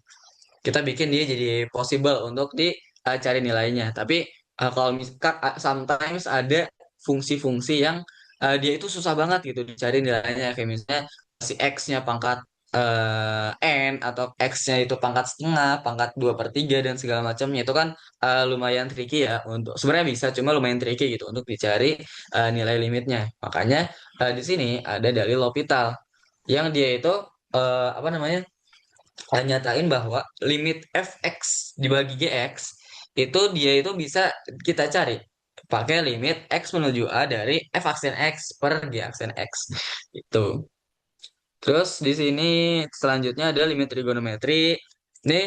kita bikin dia jadi possible untuk dicari nilainya. Tapi kalau misalkan sometimes ada fungsi-fungsi yang dia itu susah banget gitu dicari nilainya, kayak misalnya si X-nya pangkat N, atau X-nya itu pangkat setengah, pangkat 2 per 3 dan segala macamnya, itu kan lumayan tricky ya, untuk sebenarnya bisa, cuma lumayan tricky gitu untuk dicari nilai limitnya. Makanya di sini ada dalil L'Hopital yang dia itu apa namanya, nyatain bahwa limit fx dibagi gx itu dia itu bisa kita cari pakai limit x menuju a dari f aksen x per g aksen x itu. Terus di sini selanjutnya ada limit trigonometri. Ini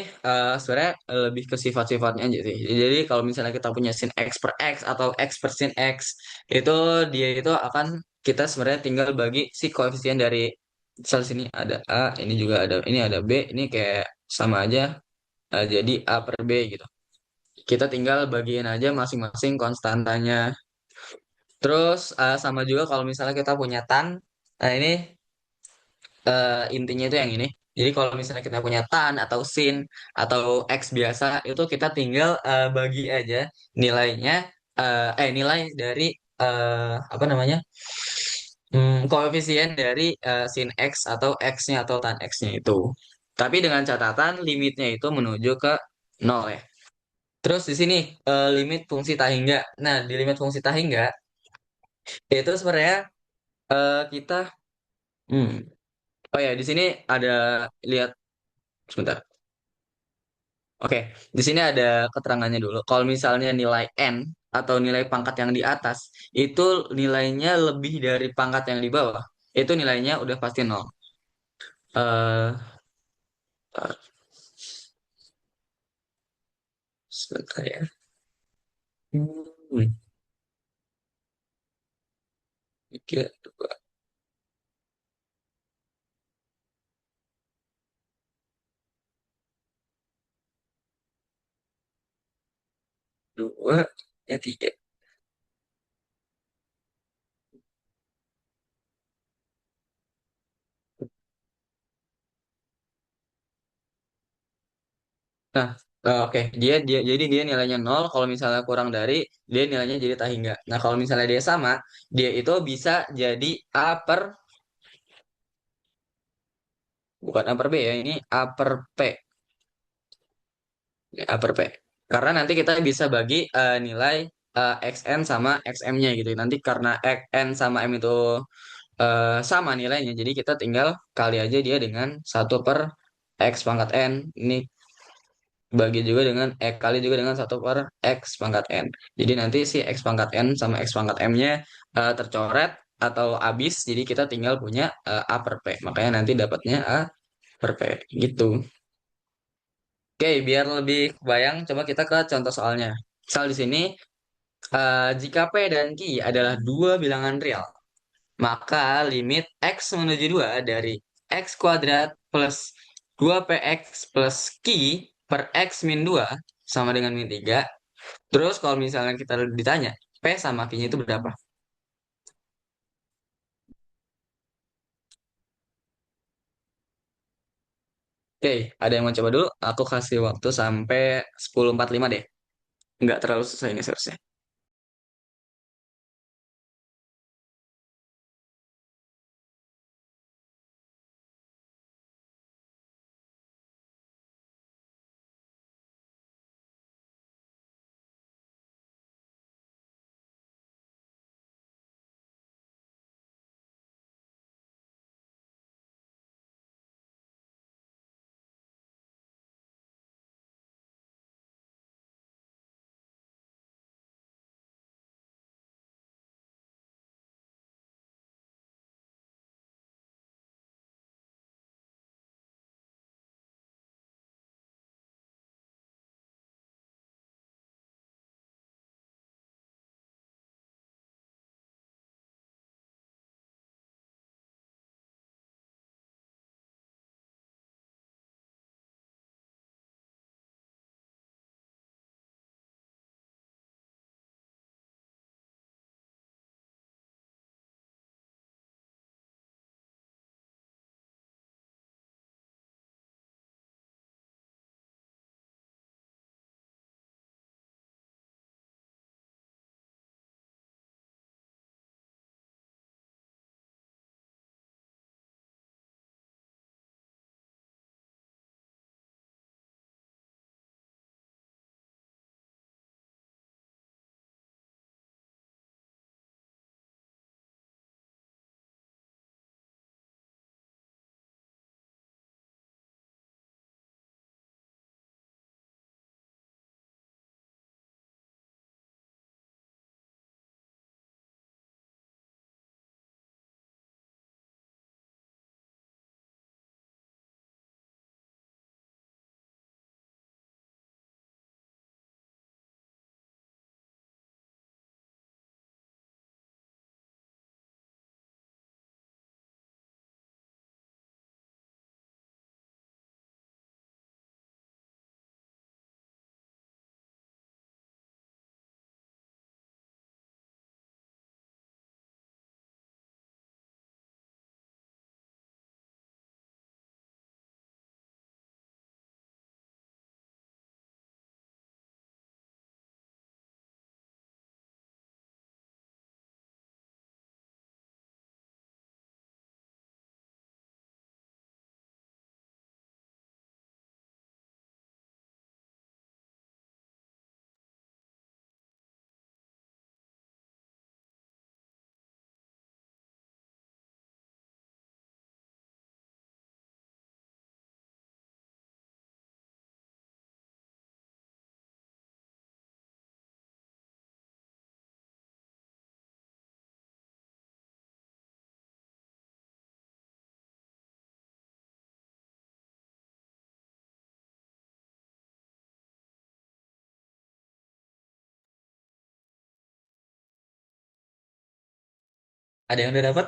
sebenarnya lebih ke sifat-sifatnya aja sih. Jadi kalau misalnya kita punya sin x per x atau x per sin x, itu dia itu akan, kita sebenarnya tinggal bagi si koefisien dari, misal sini ada a, ini juga ada, ini ada b, ini kayak sama aja, jadi a per b gitu. Kita tinggal bagiin aja masing-masing konstantanya. Terus sama juga kalau misalnya kita punya tan, nah ini intinya itu yang ini. Jadi kalau misalnya kita punya tan atau sin atau x biasa, itu kita tinggal bagi aja nilainya, nilai dari apa namanya, koefisien dari sin x atau x-nya atau tan x-nya itu. Tapi dengan catatan limitnya itu menuju ke nol ya. Terus di sini limit fungsi tak hingga. Nah, di limit fungsi tak hingga itu sebenarnya kita, hmm, oh ya, di sini ada, lihat sebentar. Oke, di sini ada keterangannya dulu. Kalau misalnya nilai n atau nilai pangkat yang di atas itu nilainya lebih dari pangkat yang di bawah, itu nilainya udah pasti nol. eh Sebentar ya. Hmm, tiga, dua, ya tiga. Nah, oke, dia jadi dia nilainya nol. Kalau misalnya kurang dari, dia nilainya jadi tak hingga. Nah, kalau misalnya dia sama, dia itu bisa jadi a per, bukan a per b ya, ini a per p. A per P. Karena nanti kita bisa bagi nilai XN sama XM-nya gitu. Nanti karena N sama M itu sama nilainya, jadi kita tinggal kali aja dia dengan satu per X pangkat N. Ini bagi juga dengan, kali juga dengan satu per X pangkat N. Jadi nanti si X pangkat N sama X pangkat M-nya tercoret atau habis, jadi kita tinggal punya A per P. Makanya nanti dapatnya A per P gitu. Oke, biar lebih kebayang, coba kita ke contoh soalnya. Misal di sini, jika P dan Q adalah dua bilangan real, maka limit X menuju 2 dari X kuadrat plus 2PX plus Q per X min 2 sama dengan min 3. Terus kalau misalnya kita ditanya, P sama Q-nya itu berapa? Oke, ada yang mau coba dulu? Aku kasih waktu sampai 10.45 deh. Nggak terlalu susah ini seharusnya. Ada yang udah dapat?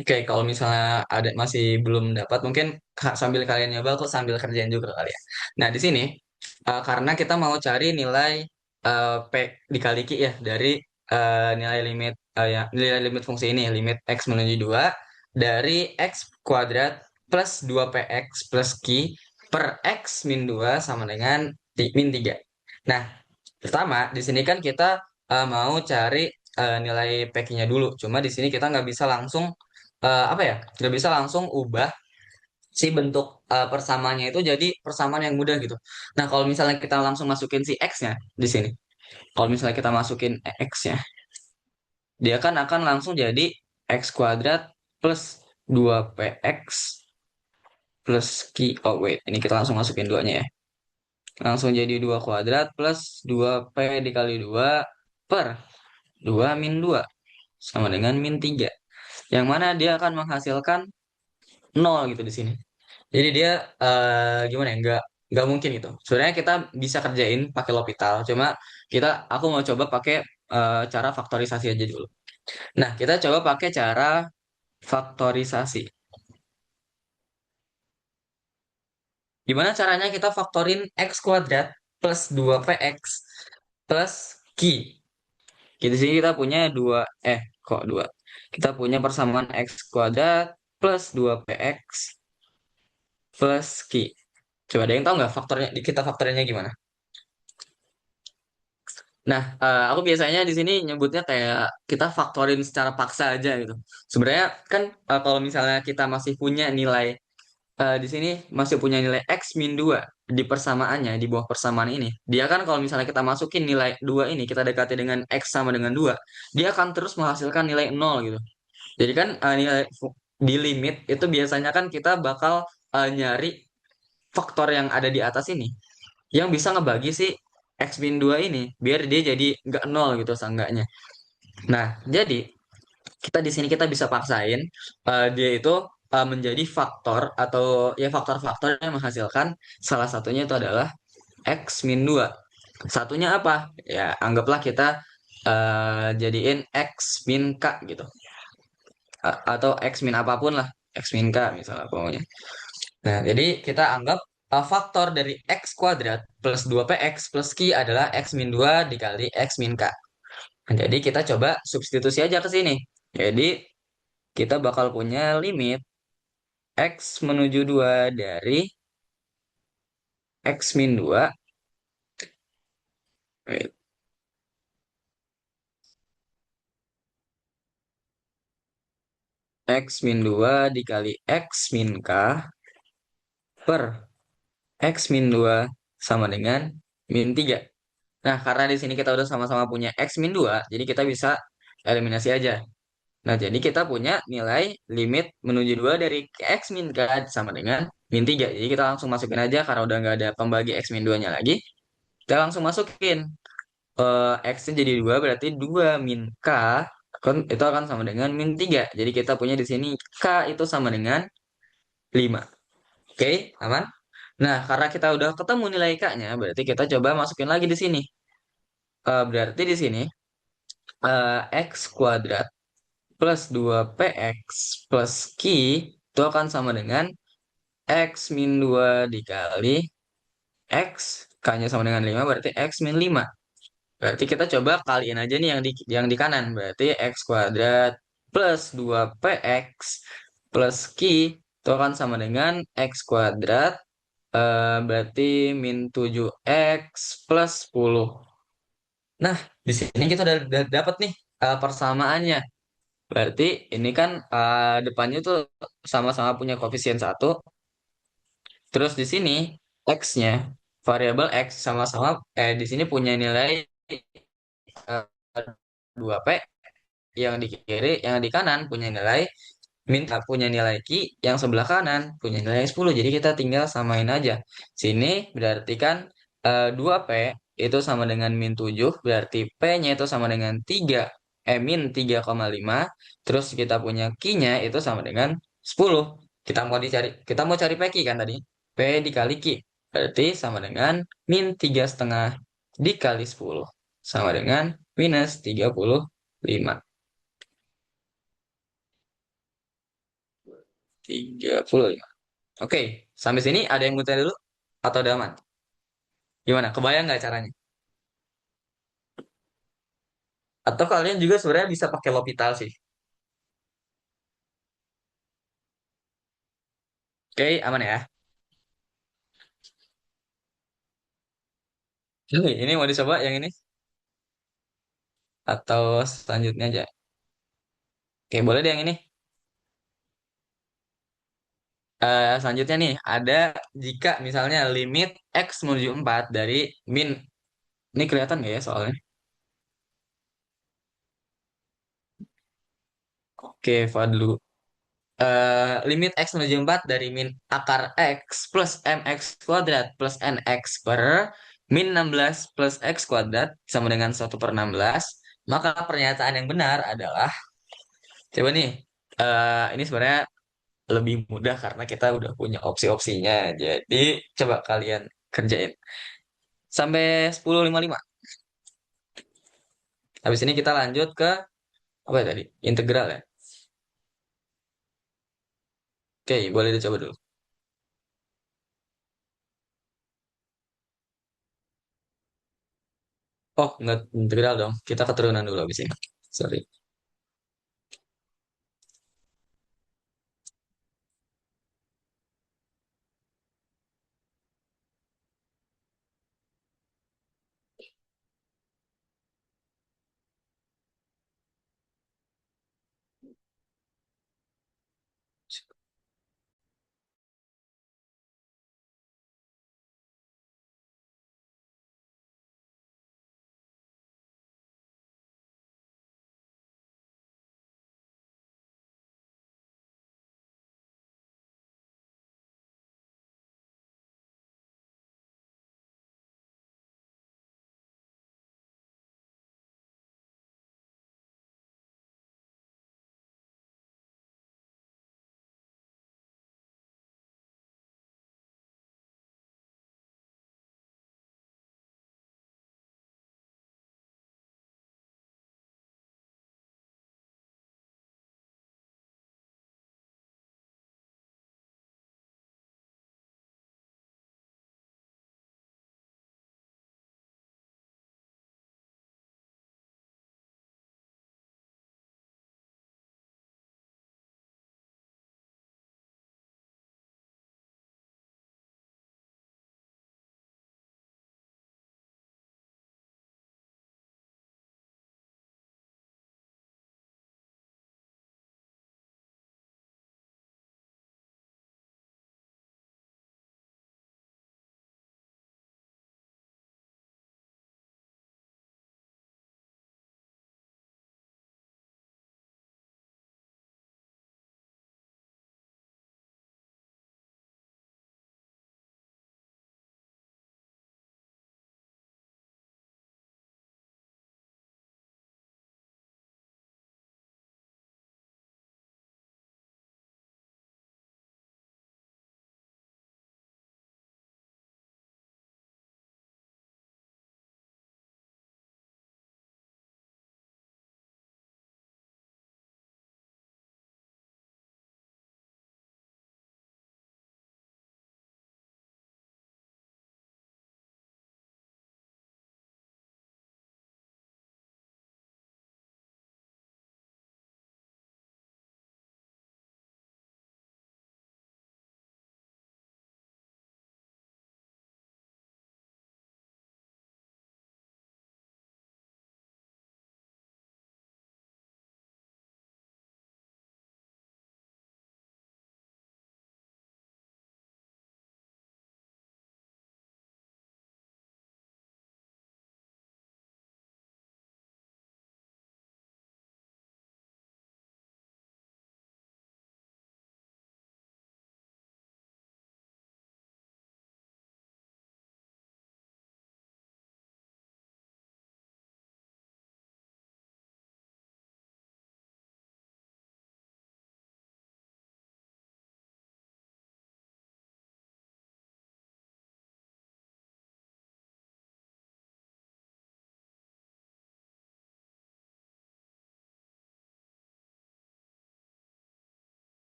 Oke, kalau misalnya ada masih belum dapat, mungkin sambil kalian nyoba, aku sambil kerjain juga kali ya. Nah, di sini karena kita mau cari nilai P dikali Q ya dari nilai limit ya nilai limit fungsi ini limit x menuju 2 dari x kuadrat plus 2px plus q per x min 2 sama dengan min 3. Nah, pertama di sini kan kita mau cari nilai PQ-nya dulu. Cuma di sini kita nggak bisa langsung apa ya? Nggak bisa langsung ubah si bentuk persamaannya itu jadi persamaan yang mudah gitu. Nah, kalau misalnya kita langsung masukin si x-nya di sini. Kalau misalnya kita masukin x-nya, dia kan akan langsung jadi x kuadrat plus 2px plus q. Oh wait, ini kita langsung masukin duanya ya. Langsung jadi 2 kuadrat plus 2p dikali 2 per 2 min 2 sama dengan min 3. Yang mana dia akan menghasilkan nol gitu di sini. Jadi dia gimana ya? Nggak mungkin gitu. Sebenarnya kita bisa kerjain pakai L'Hopital, cuma aku mau coba pakai cara faktorisasi aja dulu. Nah, kita coba pakai cara faktorisasi. Gimana caranya kita faktorin x kuadrat plus 2px plus q. Di sini kita punya kok dua. Kita punya persamaan x kuadrat plus 2px plus q. Coba ada yang tahu nggak faktornya? Kita faktorinnya gimana? Nah, aku biasanya di sini nyebutnya kayak kita faktorin secara paksa aja gitu. Sebenarnya kan kalau misalnya kita masih punya nilai di sini masih punya nilai x min 2 di persamaannya di bawah persamaan ini. Dia kan kalau misalnya kita masukin nilai 2 ini kita dekati dengan x sama dengan 2, dia akan terus menghasilkan nilai nol gitu. Jadi kan di limit itu biasanya kan kita bakal nyari faktor yang ada di atas ini yang bisa ngebagi si x min 2 ini biar dia jadi nggak nol gitu seenggaknya. Nah, jadi kita di sini kita bisa paksain dia itu menjadi faktor atau ya faktor-faktor yang menghasilkan salah satunya itu adalah x min 2. Satunya apa? Ya, anggaplah kita jadiin x min k gitu. Atau x min apapun lah, x min k misalnya pokoknya. Nah, jadi kita anggap faktor dari x kuadrat plus 2px plus q adalah x min 2 dikali x min k. Nah, jadi kita coba substitusi aja ke sini. Jadi kita bakal punya limit x menuju 2 dari x min 2 wait, x min 2 dikali x min k per x min 2 sama dengan min 3. Nah, karena di sini kita udah sama-sama punya x min 2, jadi kita bisa eliminasi aja. Nah, jadi kita punya nilai limit menuju 2 dari x min k sama dengan min 3. Jadi kita langsung masukin aja karena udah nggak ada pembagi x min 2-nya lagi. Kita langsung masukin X-nya jadi 2 berarti 2 min K itu akan sama dengan min 3. Jadi kita punya di sini K itu sama dengan 5. Oke, aman? Nah, karena kita udah ketemu nilai K-nya, berarti kita coba masukin lagi di sini. Berarti di sini X kuadrat plus 2px plus Q itu akan sama dengan X min 2 dikali X, K-nya sama dengan 5 berarti X min 5. Berarti kita coba kaliin aja nih yang di kanan. Berarti x kuadrat plus 2px plus q itu akan sama dengan x kuadrat berarti min 7x plus 10. Nah, di sini kita udah dapat nih persamaannya. Berarti ini kan depannya tuh sama-sama punya koefisien satu. Terus di sini x-nya variabel x sama-sama di sini punya nilai 2p, yang di kiri yang di kanan punya nilai minta punya nilai ki, yang sebelah kanan punya nilai 10. Jadi kita tinggal samain aja. Sini berarti kan 2p itu sama dengan min 7 berarti p-nya itu sama dengan 3 min 3,5. Terus kita punya ki-nya itu sama dengan 10. Kita mau cari p ki kan tadi. P dikali ki berarti sama dengan min 3,5 dikali 10 sama dengan minus 35. 35. Oke, sampai sini ada yang mau tanya dulu? Atau udah aman? Gimana? Kebayang nggak caranya? Atau kalian juga sebenarnya bisa pakai L'Hopital sih. Oke, aman ya? Ini mau dicoba yang ini? Atau selanjutnya aja? Oke, boleh deh yang ini. Selanjutnya nih, ada jika misalnya limit X menuju 4 dari min. Ini kelihatan nggak ya soalnya? Oke, Fadlu. Limit X menuju 4 dari min akar X plus MX kuadrat plus NX per min 16 plus X kuadrat sama dengan 1/16. Maka pernyataan yang benar adalah, coba nih, ini sebenarnya lebih mudah karena kita udah punya opsi-opsinya. Jadi coba kalian kerjain. Sampai 10,55. Habis ini kita lanjut ke, apa ya tadi? Integral ya? Oke, boleh dicoba dulu. Oh, nggak integral dong. Kita keturunan dulu abis ini. Sorry.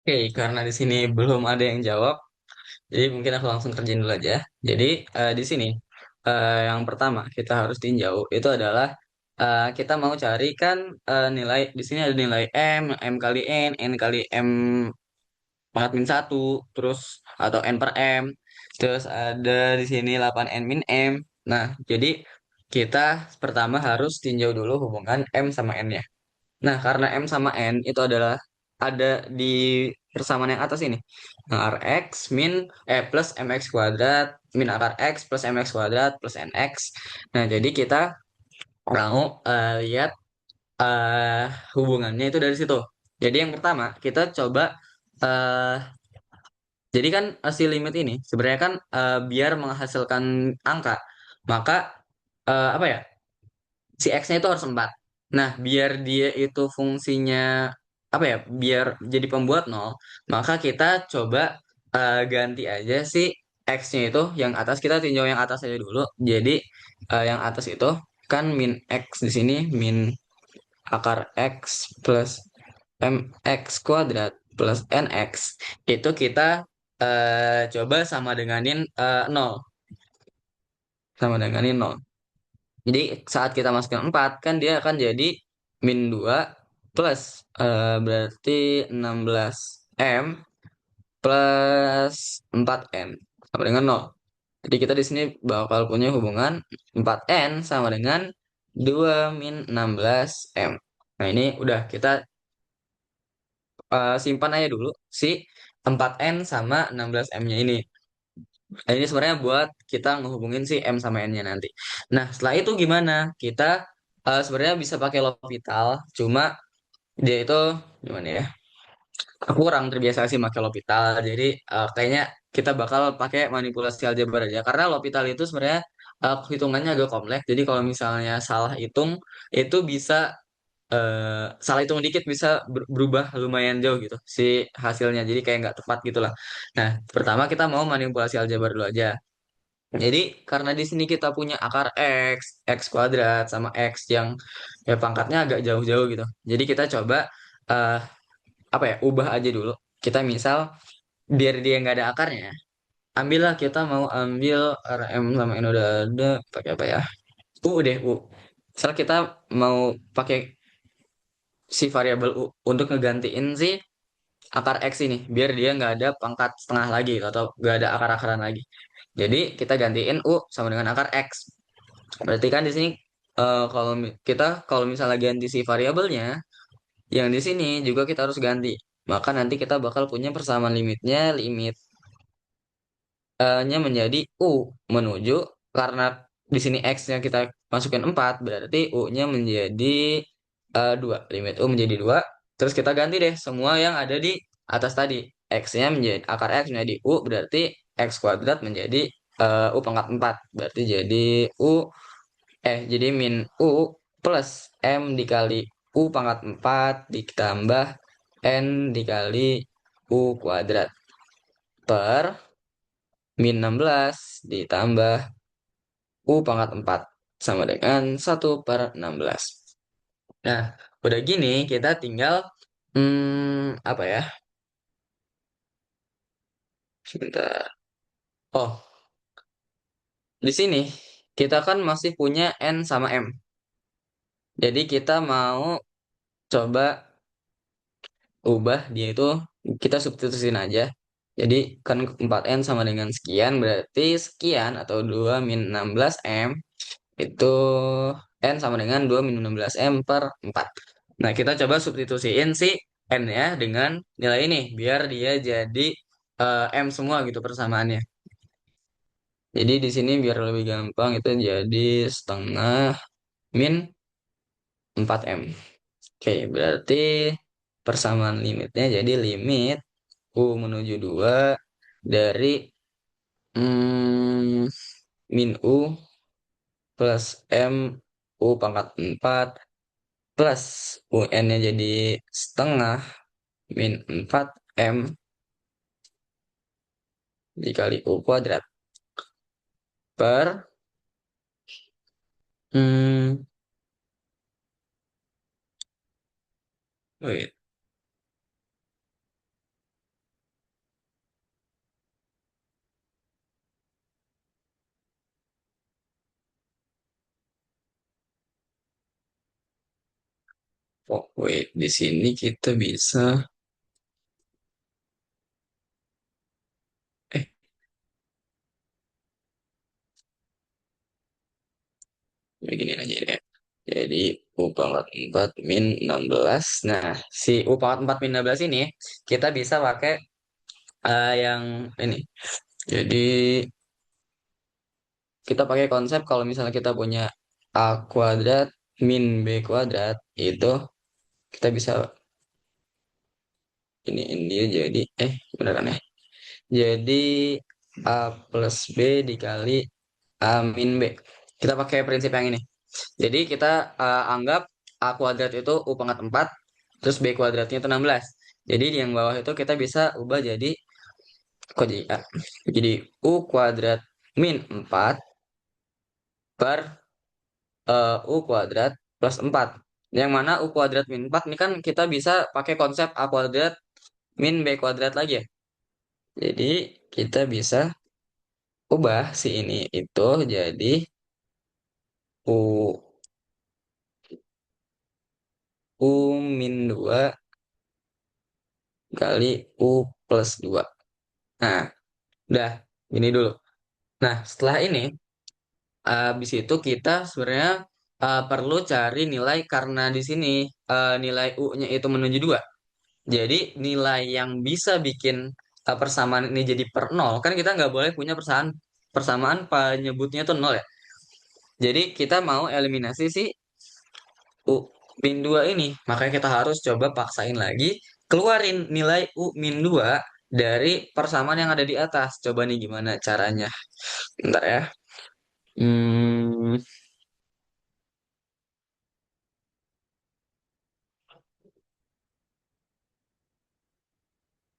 Oke, karena di sini belum ada yang jawab, jadi mungkin aku langsung kerjain dulu aja. Jadi di sini yang pertama kita harus tinjau itu adalah kita mau cari kan nilai di sini ada nilai m kali n kali m pangkat min satu, terus atau n per m, terus ada di sini 8 n min m. Nah, jadi kita pertama harus tinjau dulu hubungan m sama n-nya. Nah, karena M sama N itu adalah ada di persamaan yang atas ini. Nah, Rx plus Mx kuadrat min akar X plus Mx kuadrat plus Nx. Nah, jadi kita mau lihat eh, hubungannya itu dari situ. Jadi yang pertama, kita coba eh, jadi kan si limit ini sebenarnya kan biar menghasilkan angka, maka apa ya? Si X-nya itu harus 4. Nah, biar dia itu fungsinya apa ya? Biar jadi pembuat nol, maka kita coba ganti aja si X-nya itu yang atas, kita tinjau yang atas aja dulu. Jadi yang atas itu kan min X di sini min akar X plus mx kuadrat plus nx itu kita coba sama denganin 0, sama denganin nol. Jadi saat kita masukin 4 kan dia akan jadi min 2 plus berarti 16M plus 4N sama dengan nol. Jadi kita di sini bakal punya hubungan 4N sama dengan 2 min 16M. Nah ini udah kita simpan aja dulu si 4N sama 16M-nya ini. Nah, ini sebenarnya buat kita ngehubungin si M sama N-nya nanti. Nah, setelah itu gimana? Kita sebenarnya bisa pakai L'Hopital, cuma dia itu gimana ya? Aku kurang terbiasa sih pakai L'Hopital, jadi kayaknya kita bakal pakai manipulasi aljabar aja. Karena L'Hopital itu sebenarnya hitungannya agak kompleks. Jadi kalau misalnya salah hitung, itu bisa salah hitung dikit bisa berubah lumayan jauh gitu si hasilnya. Jadi kayak nggak tepat gitulah. Nah, pertama kita mau manipulasi aljabar dulu aja. Jadi karena di sini kita punya akar X, X kuadrat sama X yang ya pangkatnya agak jauh-jauh gitu. Jadi kita coba eh apa ya, ubah aja dulu. Kita misal biar dia nggak ada akarnya, ambillah kita mau ambil RM sama yang udah ada, pakai apa ya? U deh, U. Misal kita mau pakai si variabel U untuk ngegantiin si akar X ini, biar dia nggak ada pangkat setengah lagi atau nggak ada akar-akaran lagi. Jadi kita gantiin U sama dengan akar X. Berarti kan di sini kalau kita kalau misalnya ganti si variabelnya, yang di sini juga kita harus ganti. Maka nanti kita bakal punya persamaan limitnya, nya menjadi U menuju, karena di sini X-nya kita masukin 4 berarti U-nya menjadi 2. Limit U menjadi 2. Terus kita ganti deh semua yang ada di atas tadi. X-nya menjadi akar X menjadi U berarti X kuadrat menjadi U pangkat 4. Berarti jadi U jadi min U plus M dikali U pangkat 4 ditambah N dikali U kuadrat per min 16 ditambah U pangkat 4 sama dengan 1/16. Nah, udah gini kita tinggal apa ya? Sebentar. Oh, di sini kita kan masih punya N sama M. Jadi kita mau coba ubah dia itu, kita substitusin aja. Jadi kan 4N sama dengan sekian, berarti sekian atau 2 min 16M itu N sama dengan 2 min 16M per 4. Nah, kita coba substitusiin si N ya dengan nilai ini, biar dia jadi M semua gitu persamaannya. Jadi di sini biar lebih gampang itu jadi setengah min 4M. Oke, berarti persamaan limitnya jadi limit U menuju 2 dari mm, min U plus M U pangkat 4 plus UN-nya jadi setengah min 4 M dikali U kuadrat per hmm, wait, wait, di sini kita bisa eh begini aja deh. Jadi U pangkat 4 min 16. Nah, si U pangkat 4 min 16 ini kita bisa pakai yang ini. Jadi kita pakai konsep kalau misalnya kita punya A kuadrat min B kuadrat itu kita bisa ini dia jadi beneran ya. Jadi A plus B dikali A min B. Kita pakai prinsip yang ini. Jadi kita anggap A kuadrat itu U pangkat 4, terus B kuadratnya itu 16. Jadi di yang bawah itu kita bisa ubah jadi, kok jadi A? Jadi U kuadrat min 4 per U kuadrat plus 4. Yang mana U kuadrat min 4 ini kan kita bisa pakai konsep A kuadrat min B kuadrat lagi ya. Jadi kita bisa ubah si ini itu jadi U U min 2 kali U plus 2. Nah, udah ini dulu. Nah, setelah ini, habis itu kita sebenarnya perlu cari nilai karena di sini nilai U-nya itu menuju 2. Jadi nilai yang bisa bikin persamaan ini jadi per nol, kan kita nggak boleh punya persamaan persamaan penyebutnya itu nol ya. Jadi kita mau eliminasi si U min 2 ini. Makanya kita harus coba paksain lagi, keluarin nilai U min 2 dari persamaan yang ada di atas. Coba nih gimana caranya. Bentar ya. Hmm,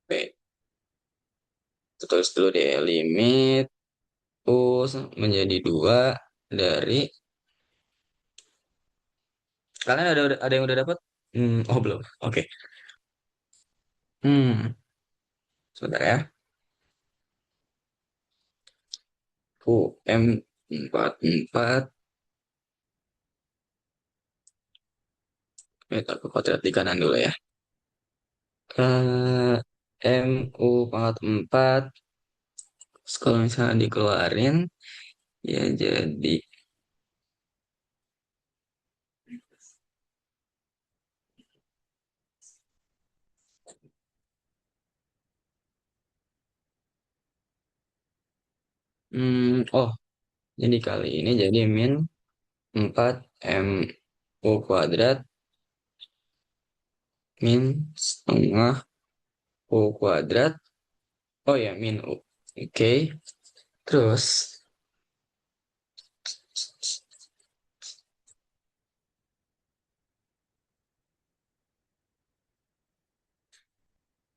oke. Tulis dulu deh. Limit U menjadi 2 dari... Kalian ada yang udah dapat? Oh belum. Oke. Hmm, sebentar ya. UM44. Kita ke kuadrat di kanan dulu ya. Eh, MU pangkat 4. Terus kalau misalnya dikeluarin, ya jadi... oh, jadi kali ini jadi min 4 MU kuadrat min setengah U kuadrat. Oh ya, min U. Oke. Terus,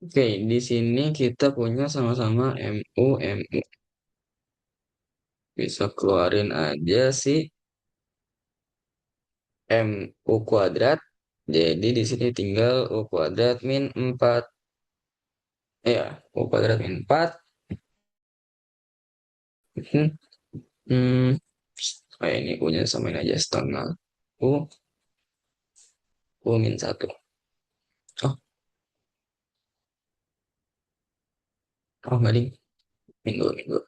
oke, di sini kita punya sama-sama MU, MU. Bisa keluarin aja sih MU kuadrat. Jadi di sini tinggal U kuadrat min 4. Ya, U kuadrat min 4. Hmm, hmm. Kayak ini U-nya samain aja setengah. U, U min 1. Oh, oh enggak ding. Min 2, min 2.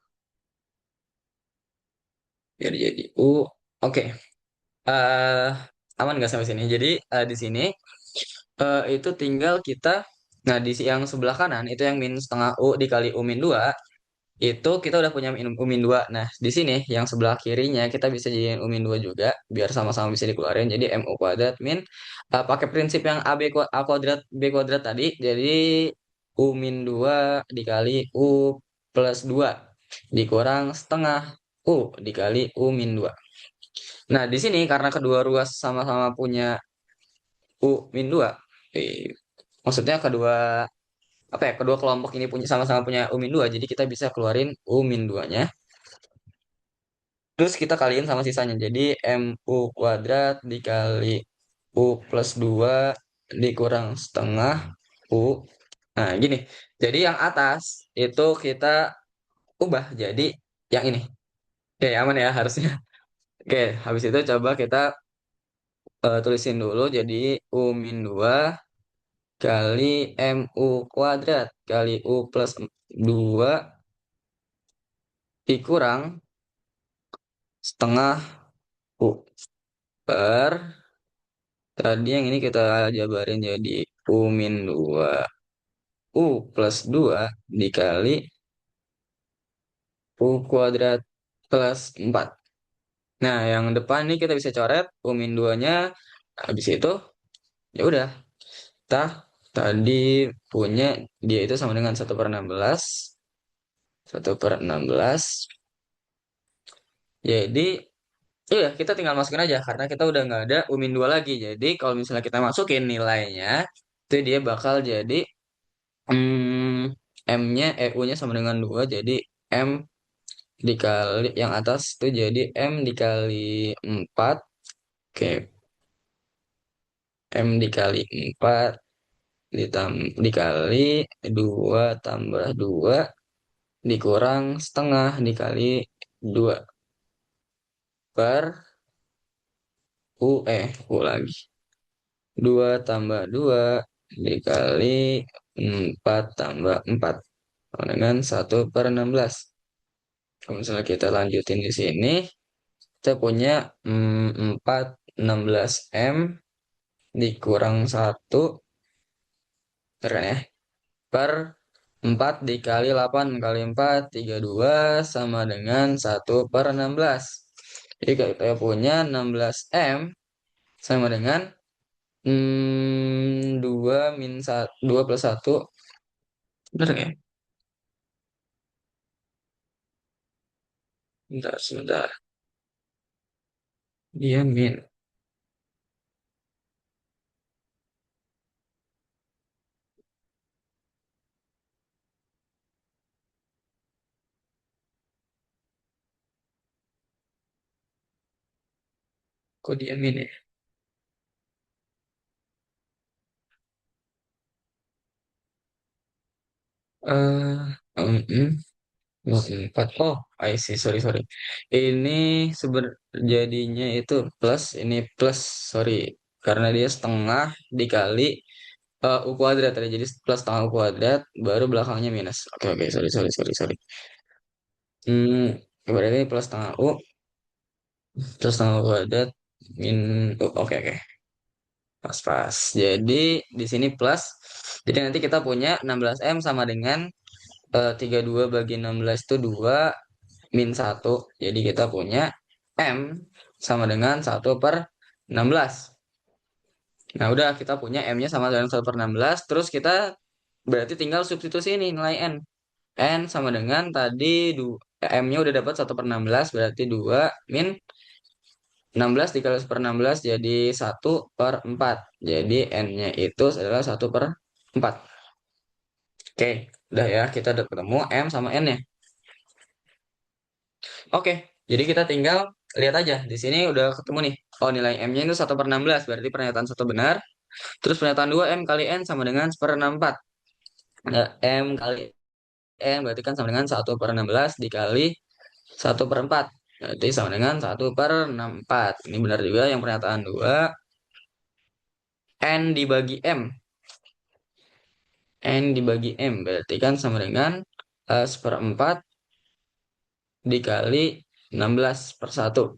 Biar jadi U. Oke. eh Aman nggak sampai sini? Jadi di sini itu tinggal kita, nah di yang sebelah kanan itu yang min setengah U dikali U min 2, itu kita udah punya min U min 2. Nah di sini yang sebelah kirinya kita bisa jadiin U min 2 juga biar sama-sama bisa dikeluarin. Jadi MU kuadrat min pakai prinsip yang A kuadrat B kuadrat tadi, jadi U min 2 dikali U plus 2 dikurang setengah U dikali U min 2. Nah di sini karena kedua ruas sama-sama punya U min 2, maksudnya kedua, apa ya, kedua kelompok ini punya sama-sama punya U min 2, jadi kita bisa keluarin U min 2-nya. Terus kita kaliin sama sisanya. Jadi MU kuadrat dikali U plus 2 dikurang setengah U. Nah, gini. Jadi yang atas itu kita ubah jadi yang ini. Oke, aman ya harusnya. Oke, habis itu coba kita tulisin dulu jadi U min 2 kali MU kuadrat kali U plus 2 dikurang setengah U per, tadi yang ini kita jabarin jadi U min 2 U plus 2 dikali U kuadrat plus 4. Nah, yang depan ini kita bisa coret U min 2-nya. Habis itu, ya udah. Kita tadi punya dia itu sama dengan 1/16. 1/16. Jadi, Iya, kita tinggal masukin aja karena kita udah nggak ada Umin 2 lagi. Jadi kalau misalnya kita masukin nilainya, itu dia bakal jadi M-nya, EU-nya sama dengan 2. Jadi M dikali yang atas itu jadi M dikali 4. Oke, M dikali 4 dikali 2 tambah 2 dikurang setengah dikali 2 per U lagi. 2 tambah 2 dikali 4 tambah 4 sama dengan 1/16. Kalau misalnya kita lanjutin di sini, kita punya 4 16 M dikurang 1 kan ya, per 4 dikali 8 kali 4 32 sama dengan 1/16. Jadi kita punya 16M sama dengan 2 min 1, 2 plus 1. Bener nggak ya? Bentar, sebentar. Dia min. Kok dia min ya? Eh, empat. Oh, I see. Sorry, sorry. Ini jadinya itu plus, ini plus. Sorry. Karena dia setengah dikali U kuadrat tadi. Jadi plus setengah U kuadrat, baru belakangnya minus. Oke, oke. Sorry, sorry, sorry, sorry. Berarti plus setengah U, plus setengah U kuadrat, min U. Oke, oke. Pas, pas. Jadi di sini plus. Jadi nanti kita punya 16M sama dengan 32 bagi 16 itu 2 min 1. Jadi kita punya M sama dengan 1/16. Nah udah kita punya M-nya sama dengan 1/16. Terus kita berarti tinggal substitusi ini nilai N. N sama dengan tadi M-nya udah dapat 1/16 berarti 2 min 16 dikali 1/16 jadi 1/4. Jadi N-nya itu adalah 1/4. Oke, udah ya kita udah ketemu M sama N-nya. Oke, jadi kita tinggal lihat aja. Di sini udah ketemu nih. Oh, nilai M-nya itu 1/16, berarti pernyataan satu benar. Terus pernyataan 2 M kali N sama dengan 1/64. Nah, M kali N berarti kan sama dengan 1/16 dikali 1/4. Berarti sama dengan 1/64. Ini benar juga yang pernyataan 2. N dibagi M. N dibagi M berarti kan sama dengan 1/4 dikali 16/1.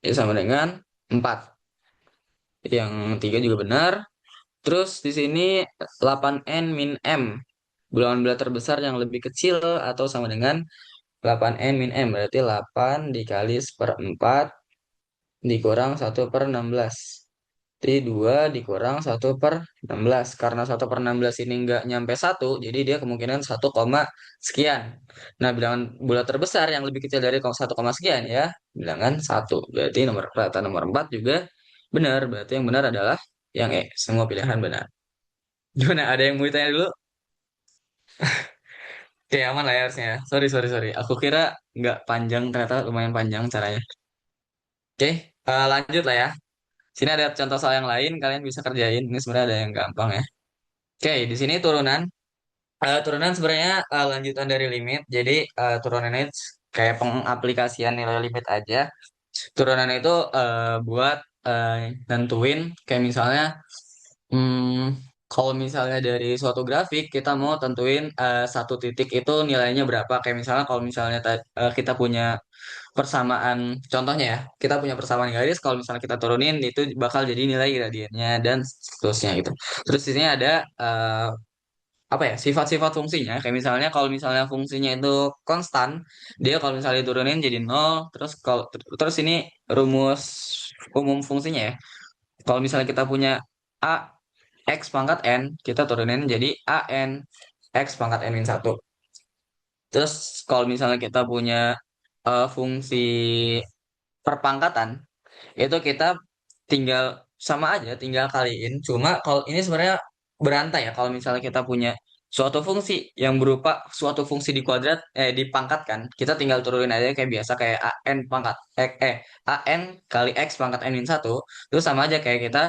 Ini sama dengan 4. Yang tiga juga benar. Terus di sini 8N min M. Bilangan bulat terbesar yang lebih kecil atau sama dengan 8N min M. Berarti 8 dikali 1/4 dikurang 1/16. Jadi 2 dikurang 1/16. Karena 1/16 ini nggak nyampe 1, jadi dia kemungkinan 1, sekian. Nah, bilangan bulat terbesar yang lebih kecil dari 1, sekian ya, bilangan 1. Berarti kata nomor 4 juga benar. Berarti yang benar adalah yang E. Semua pilihan benar. Gimana? Ada yang mau ditanya dulu? Oke, aman lah ya harusnya ya. Sorry, sorry, sorry. Aku kira nggak panjang, ternyata lumayan panjang caranya. Oke, lanjut lah ya. Sini ada contoh soal yang lain, kalian bisa kerjain. Ini sebenarnya ada yang gampang ya. Oke, di sini turunan. Turunan sebenarnya lanjutan dari limit. Jadi turunan ini kayak pengaplikasian nilai limit aja. Turunan itu buat nentuin kayak misalnya, kalau misalnya dari suatu grafik kita mau tentuin satu titik itu nilainya berapa. Kayak misalnya kalau misalnya kita punya persamaan, contohnya ya, kita punya persamaan garis. Kalau misalnya kita turunin itu bakal jadi nilai gradiennya dan seterusnya gitu. Terus di sini ada apa ya, sifat-sifat fungsinya. Kayak misalnya kalau misalnya fungsinya itu konstan, dia kalau misalnya diturunin jadi nol. Terus kalau terus ini rumus umum fungsinya ya. Kalau misalnya kita punya a x pangkat n, kita turunin jadi a n x pangkat n min 1. Terus kalau misalnya kita punya fungsi perpangkatan itu kita tinggal sama aja, tinggal kaliin. Cuma kalau ini sebenarnya berantai ya. Kalau misalnya kita punya suatu fungsi yang berupa suatu fungsi di kuadrat, dipangkatkan, kita tinggal turunin aja kayak biasa kayak an pangkat an kali x pangkat n min satu, terus sama aja kayak kita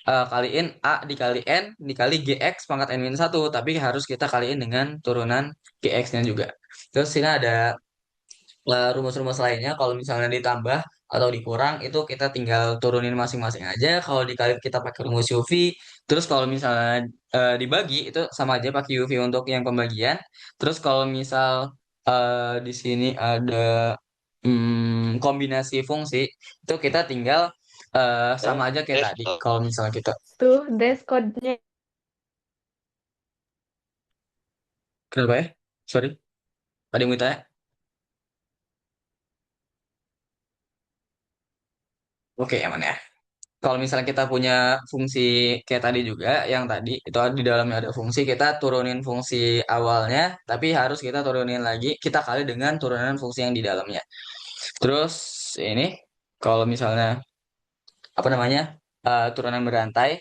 kaliin a dikali n dikali gx pangkat n min satu, tapi harus kita kaliin dengan turunan gx-nya juga. Terus ini ada rumus-rumus lainnya kalau misalnya ditambah atau dikurang itu kita tinggal turunin masing-masing aja. Kalau dikali kita pakai rumus UV. Terus kalau misalnya dibagi itu sama aja pakai UV untuk yang pembagian. Terus kalau misal di sini ada kombinasi fungsi itu kita tinggal sama aja kayak tadi. Kalau misalnya kita Tuh, dress code-nya. kenapa ya? Sorry, ada yang mau ditanya? Oke, aman ya. Kalau misalnya kita punya fungsi kayak tadi juga, yang tadi itu di dalamnya ada fungsi, kita turunin fungsi awalnya, tapi harus kita turunin lagi, kita kali dengan turunan fungsi yang di dalamnya. Terus ini, kalau misalnya apa namanya turunan berantai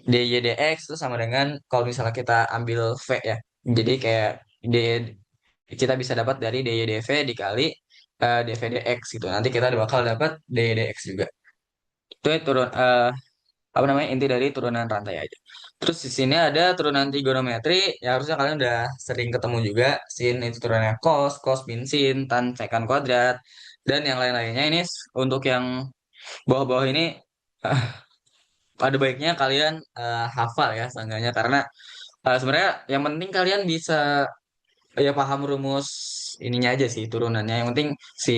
dy dx itu sama dengan kalau misalnya kita ambil v ya, jadi kayak d kita bisa dapat dari dy dv dikali dv dx gitu. Nanti kita bakal dapat dy dx juga. Itu ya turun apa namanya inti dari turunan rantai aja. Terus di sini ada turunan trigonometri ya harusnya kalian udah sering ketemu juga. Sin itu turunannya cos, cos min sin, tan secant kuadrat, dan yang lain-lainnya. Ini untuk yang bawah-bawah ini eh, ada baiknya kalian hafal ya seenggaknya karena sebenarnya yang penting kalian bisa ya paham rumus ininya aja sih turunannya. Yang penting si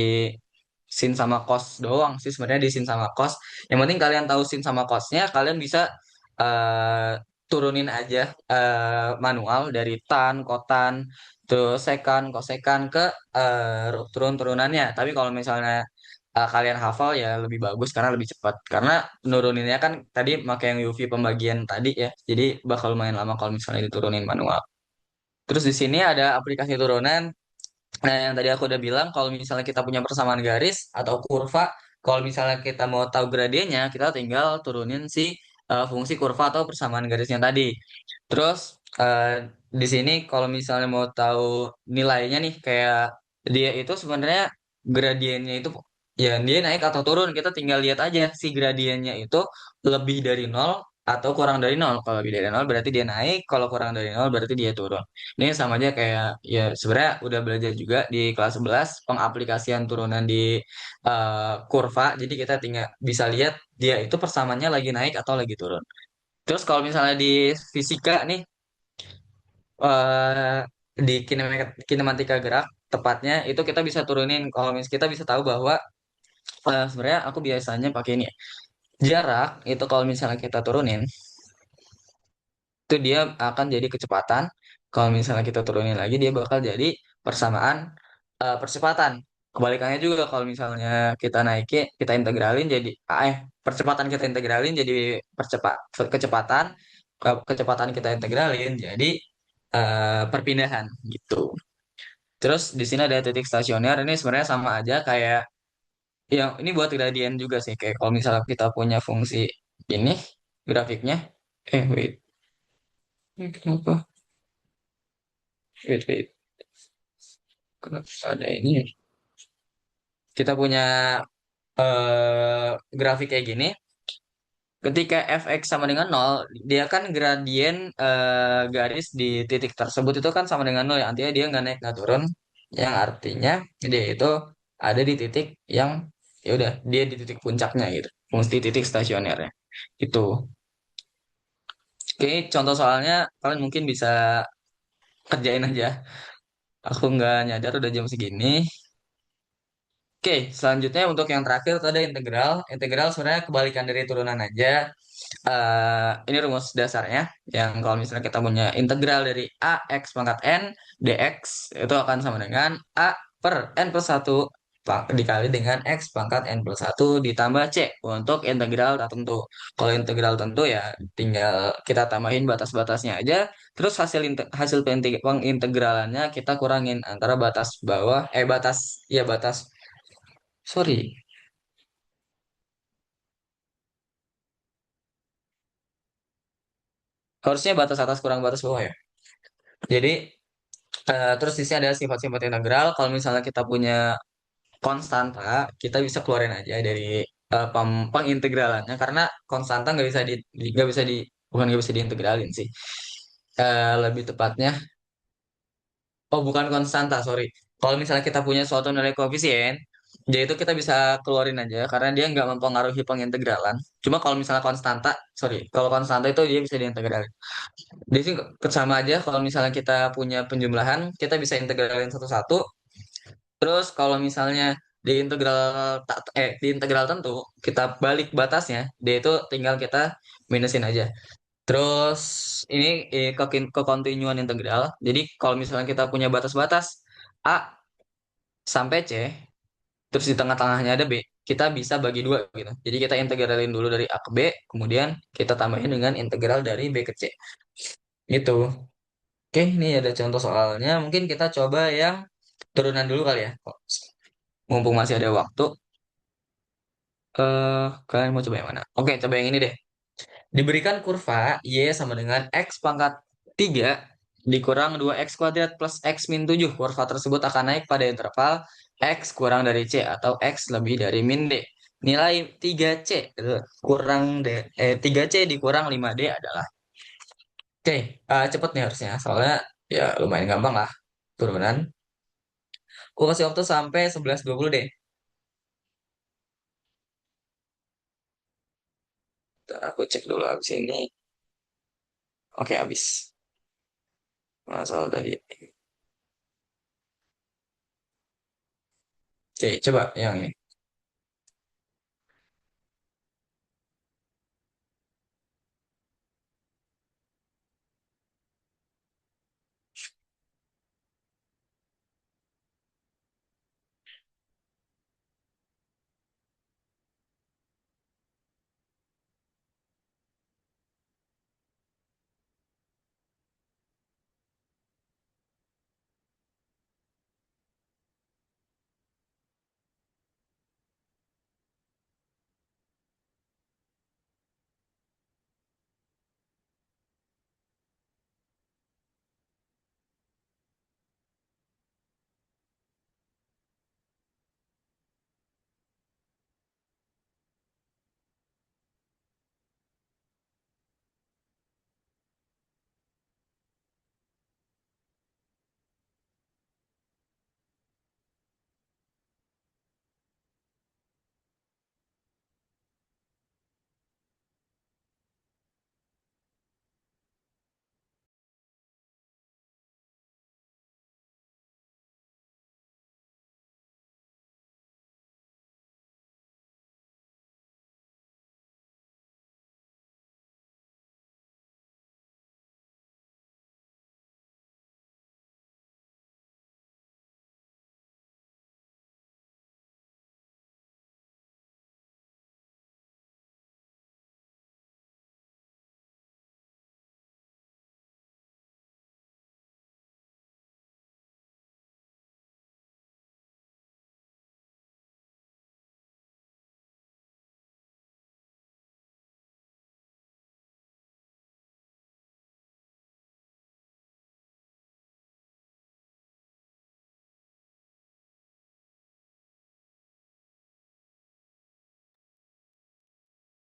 sin sama cos doang sih sebenarnya di sin sama cos. Yang penting kalian tahu sin sama cosnya, kalian bisa eh, turunin aja manual dari tan, kotan, terus sekan, kosekan ke turun-turunannya. Tapi kalau misalnya kalian hafal ya lebih bagus karena lebih cepat. Karena nuruninnya kan tadi pakai yang UV pembagian tadi ya. Jadi bakal lumayan lama kalau misalnya diturunin manual. Terus di sini ada aplikasi turunan. Nah, yang tadi aku udah bilang, kalau misalnya kita punya persamaan garis atau kurva, kalau misalnya kita mau tahu gradiennya, kita tinggal turunin si fungsi kurva atau persamaan garisnya tadi. Terus di sini kalau misalnya mau tahu nilainya nih, kayak dia itu sebenarnya gradiennya itu ya dia naik atau turun, kita tinggal lihat aja si gradiennya itu lebih dari nol atau kurang dari nol. Kalau lebih dari nol berarti dia naik, kalau kurang dari nol berarti dia turun. Ini sama aja kayak ya sebenarnya udah belajar juga di kelas 11 pengaplikasian turunan di kurva. Jadi kita tinggal bisa lihat dia itu persamaannya lagi naik atau lagi turun. Terus kalau misalnya di fisika nih eh, di kinematika gerak tepatnya itu kita bisa turunin kalau misalnya kita bisa tahu bahwa sebenarnya aku biasanya pakai ini ya. Jarak itu kalau misalnya kita turunin itu dia akan jadi kecepatan. Kalau misalnya kita turunin lagi, dia bakal jadi persamaan percepatan. Kebalikannya juga kalau misalnya kita naikin, kita integralin jadi percepatan kita integralin jadi kecepatan, kecepatan kita integralin jadi perpindahan gitu. Terus di sini ada titik stasioner. Ini sebenarnya sama aja kayak yang ini buat gradien juga sih. Kayak kalau misalnya kita punya fungsi ini grafiknya, wait. Kenapa? Wait. Kenapa ada ini ya? Kita punya grafik kayak gini. Ketika fx sama dengan nol, dia kan gradien garis di titik tersebut itu kan sama dengan nol ya. Artinya dia nggak naik nggak turun. Yang artinya dia itu ada di titik yang ya udah dia di titik puncaknya gitu. Mesti titik stasionernya. Itu. Oke, contoh soalnya kalian mungkin bisa kerjain aja. Aku nggak nyadar udah jam segini. Oke, selanjutnya untuk yang terakhir itu ada integral. Integral sebenarnya kebalikan dari turunan aja. Ini rumus dasarnya. Yang kalau misalnya kita punya integral dari a x pangkat n dx itu akan sama dengan a per n plus 1 dikali dengan x pangkat n plus 1 ditambah c untuk integral tertentu. Kalau integral tentu ya tinggal kita tambahin batas-batasnya aja. Terus hasil pengintegralannya kita kurangin antara batas bawah, batas, ya batas sorry. harusnya batas atas kurang batas bawah ya. Jadi terus di sini ada sifat-sifat integral. Kalau misalnya kita punya konstanta, kita bisa keluarin aja dari pengintegralannya karena konstanta nggak bisa di bukan nggak bisa diintegralin sih. Lebih tepatnya, oh bukan konstanta, sorry. Kalau misalnya kita punya suatu nilai koefisien, dia itu kita bisa keluarin aja karena dia nggak mempengaruhi pengintegralan. Cuma kalau misalnya konstanta, sorry, kalau konstanta itu dia bisa diintegralin. Dia sih sama aja kalau misalnya kita punya penjumlahan, kita bisa integralin satu-satu. Terus kalau misalnya di integral tentu kita balik batasnya, dia itu tinggal kita minusin aja. Terus ini ke kontinuan integral. Jadi kalau misalnya kita punya batas-batas A sampai C, terus di tengah-tengahnya ada B, kita bisa bagi dua gitu. Jadi kita integralin dulu dari A ke B, kemudian kita tambahin dengan integral dari B ke C. Gitu. Oke, ini ada contoh soalnya. Mungkin kita coba yang turunan dulu kali ya. Mumpung masih ada waktu. Kalian mau coba yang mana? Oke, coba yang ini deh. Diberikan kurva Y sama dengan X pangkat 3 dikurang 2X kuadrat plus X min 7. Kurva tersebut akan naik pada interval X kurang dari C atau X lebih dari min D. Nilai 3C kurang D, 3C dikurang 5D adalah. Oke, cepet nih harusnya. Soalnya ya lumayan gampang lah. Turunan. Aku kasih waktu sampai 11.20 deh. Bentar, aku cek dulu habis ini. Oke, habis. Masalah tadi. Oke, coba yang ini.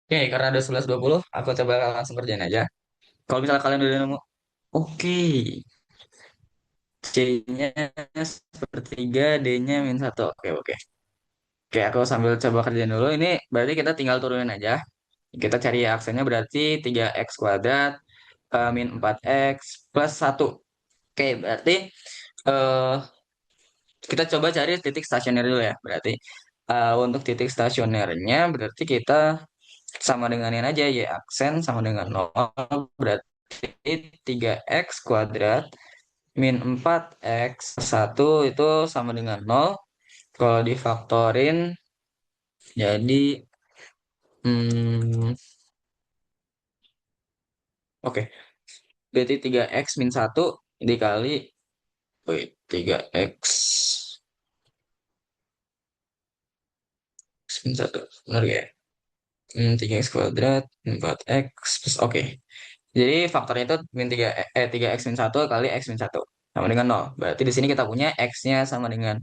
Oke, karena ada 11.20, aku coba langsung kerjain aja. Kalau misalnya kalian udah nemu, oke. C-nya sepertiga, D-nya min satu. Oke, oke. Oke, aku sambil coba kerjain dulu. Ini berarti kita tinggal turunin aja. Kita cari aksennya berarti 3X kuadrat min 4X plus satu. Oke, berarti eh, kita coba cari titik stasioner dulu ya. Berarti untuk titik stasionernya berarti kita sama denganin aja Y aksen sama dengan nol. Berarti 3X kuadrat min 4X satu itu sama dengan nol. Kalau difaktorin jadi hmm, oke. Berarti 3X min satu dikali wait, 3X min satu. Benar ya? 3X kuadrat 4X plus oke. Jadi faktornya itu min 3 3x min satu kali x min satu sama dengan nol. Berarti di sini kita punya x-nya sama dengan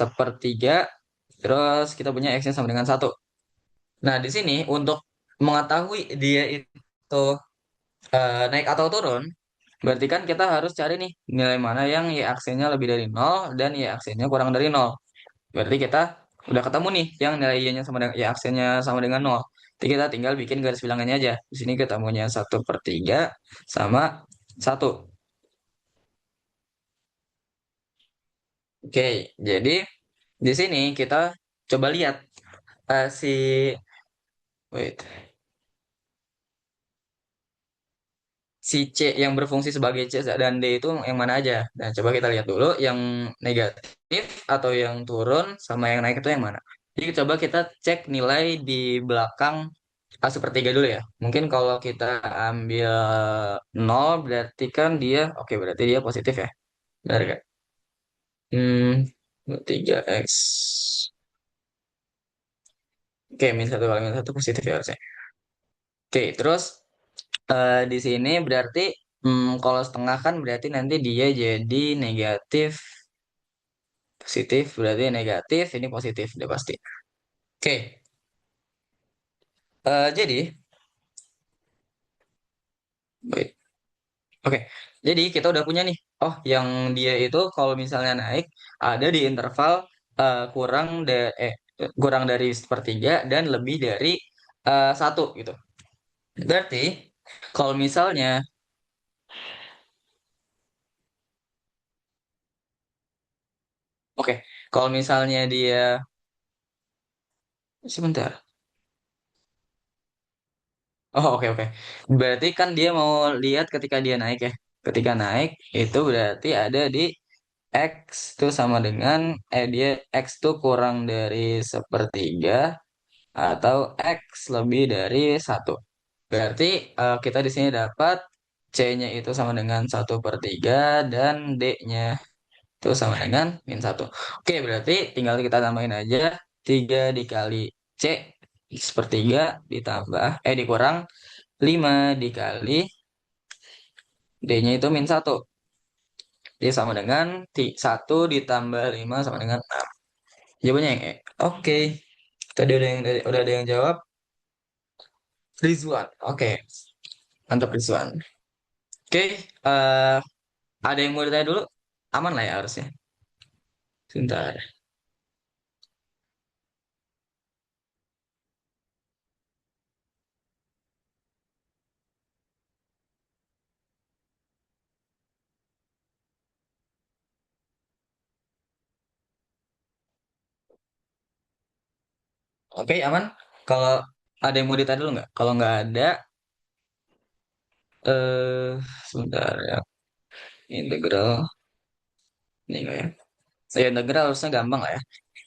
sepertiga, terus kita punya x-nya sama dengan satu. Nah, di sini untuk mengetahui dia itu naik atau turun, berarti kan kita harus cari nih nilai mana yang y aksennya lebih dari nol dan y aksennya kurang dari nol. Berarti kita udah ketemu nih yang nilai y-nya sama dengan y aksennya sama dengan nol. Jadi kita tinggal bikin garis bilangannya aja. Di sini ketemunya satu per tiga sama satu. Oke, jadi di sini kita coba lihat si wait si C yang berfungsi sebagai C dan D itu yang mana aja. Nah, coba kita lihat dulu yang negatif atau yang turun sama yang naik itu yang mana. Jadi coba kita cek nilai di belakang A sepertiga dulu ya. Mungkin kalau kita ambil nol berarti kan dia, oke berarti dia positif ya. Benar kan? Hmm, 3x. Oke, min satu kali min satu positif ya harusnya. Oke, terus di sini berarti kalau setengah kan berarti nanti dia jadi negatif positif berarti negatif ini positif udah pasti. Oke, jadi wait. Oke, jadi kita udah punya nih. Oh, yang dia itu kalau misalnya naik ada di interval kurang dari sepertiga dan lebih dari satu gitu. Berarti kalau misalnya oke, kalau misalnya dia sebentar. Oh, oke oke. Berarti kan dia mau lihat ketika dia naik ya. Ketika naik itu berarti ada di X tuh sama dengan dia X tuh kurang dari sepertiga atau X lebih dari satu. Berarti kita di sini dapat C-nya itu sama dengan satu per tiga dan D-nya itu sama dengan min satu. Oke, berarti tinggal kita tambahin aja 3 dikali C sepertiga ditambah dikurang 5 dikali D-nya itu min satu. Dia sama dengan 1 ditambah 5 sama dengan 6. Jawabannya yang E. Oke. Tadi udah ada yang jawab. Rizwan. Oke. Mantap Rizwan. Oke. Ada yang mau ditanya dulu? Aman lah ya harusnya. Sebentar. Oke, aman. Kalau ada yang mau ditanya dulu nggak? Kalau nggak ada, eh sebentar ya. Integral. Ini nggak ya? Saya integral harusnya gampang lah ya.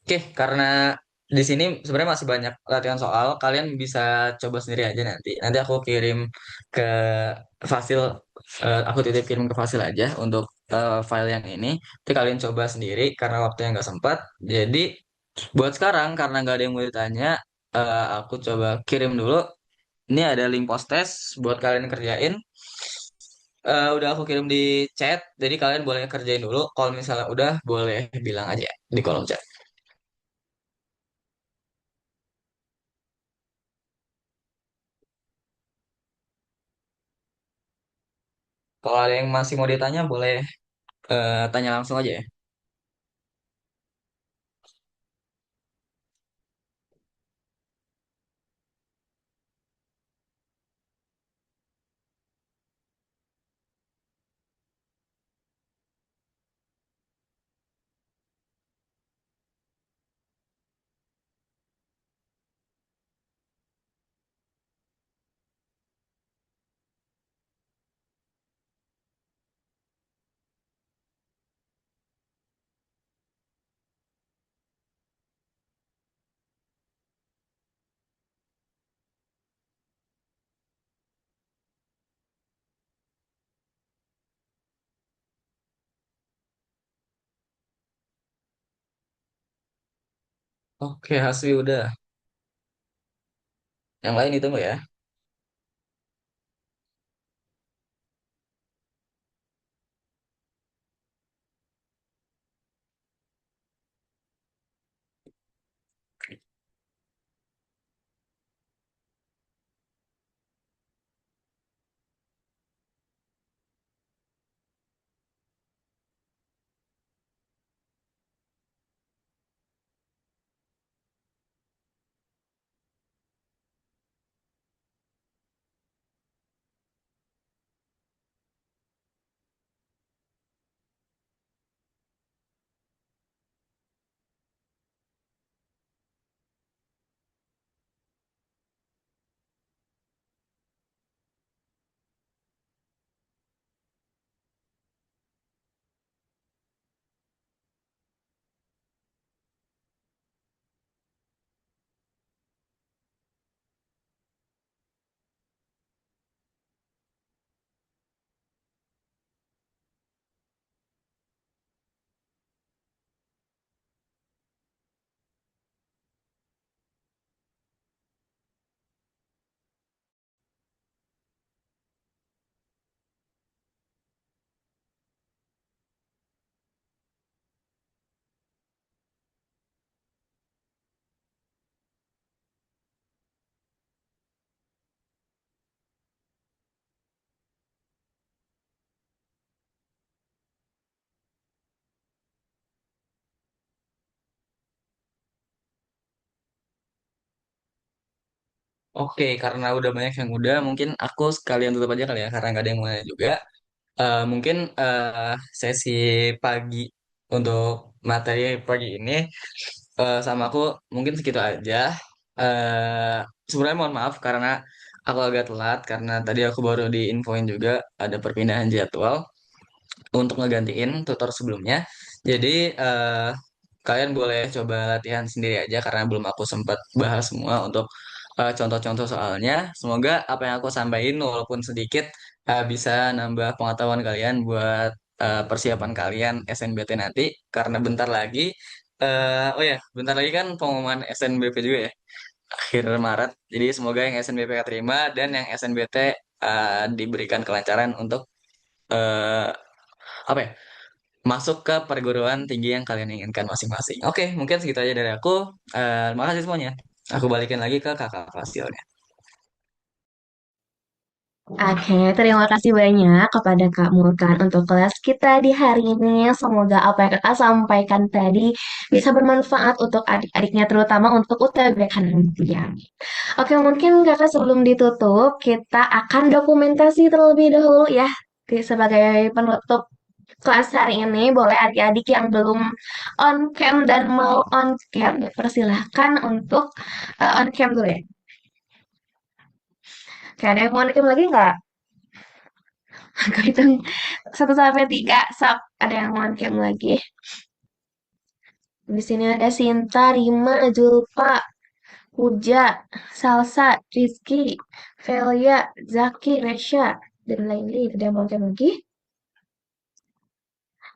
Oke, karena di sini sebenarnya masih banyak latihan soal, kalian bisa coba sendiri aja nanti. Nanti aku kirim ke Fasil, aku titip kirim ke Fasil aja untuk file yang ini. Nanti kalian coba sendiri karena waktunya nggak sempat. Jadi buat sekarang karena nggak ada yang mau ditanya, aku coba kirim dulu. Ini ada link post test buat kalian kerjain. Udah aku kirim di chat, jadi kalian boleh kerjain dulu. Kalau misalnya udah, boleh bilang aja di kolom chat. Kalau ada yang masih mau ditanya, boleh tanya langsung aja ya. Oke, Hasbi udah. Yang lain ditunggu ya. Oke, karena udah banyak yang udah, mungkin aku sekalian tutup aja kali ya, karena nggak ada yang mau nanya juga. Mungkin sesi pagi untuk materi pagi ini sama aku mungkin segitu aja. Sebenarnya mohon maaf karena aku agak telat karena tadi aku baru diinfoin juga ada perpindahan jadwal untuk ngegantiin tutor sebelumnya. Jadi kalian boleh coba latihan sendiri aja karena belum aku sempat bahas semua untuk contoh-contoh soalnya. Semoga apa yang aku sampaikan walaupun sedikit bisa nambah pengetahuan kalian buat persiapan kalian SNBT nanti karena bentar lagi oh ya, bentar lagi kan pengumuman SNBP juga ya akhir Maret. Jadi semoga yang SNBP terima dan yang SNBT diberikan kelancaran untuk eh, apa ya masuk ke perguruan tinggi yang kalian inginkan masing-masing. Oke, mungkin segitu aja dari aku. Terima kasih semuanya. Aku balikin lagi ke kakak Fasilnya. Oke, terima kasih banyak kepada Kak Murkan untuk kelas kita di hari ini. Semoga apa yang Kakak sampaikan tadi bisa bermanfaat untuk adik-adiknya, terutama untuk UTBK nantinya. Oke, mungkin Kakak sebelum ditutup, kita akan dokumentasi terlebih dahulu ya. Sebagai penutup kelas hari ini, boleh adik-adik yang belum on cam dan mau on cam, persilahkan untuk on cam dulu ya. Oke, ada yang mau on cam lagi nggak? Aku hitung 1 sampai 3, sok. Ada yang mau on cam lagi. Di sini ada Sinta, Rima, Julpa, Puja, Salsa, Rizky, Velia, Zaki, Resha, dan lain-lain. Ada yang mau on cam lagi?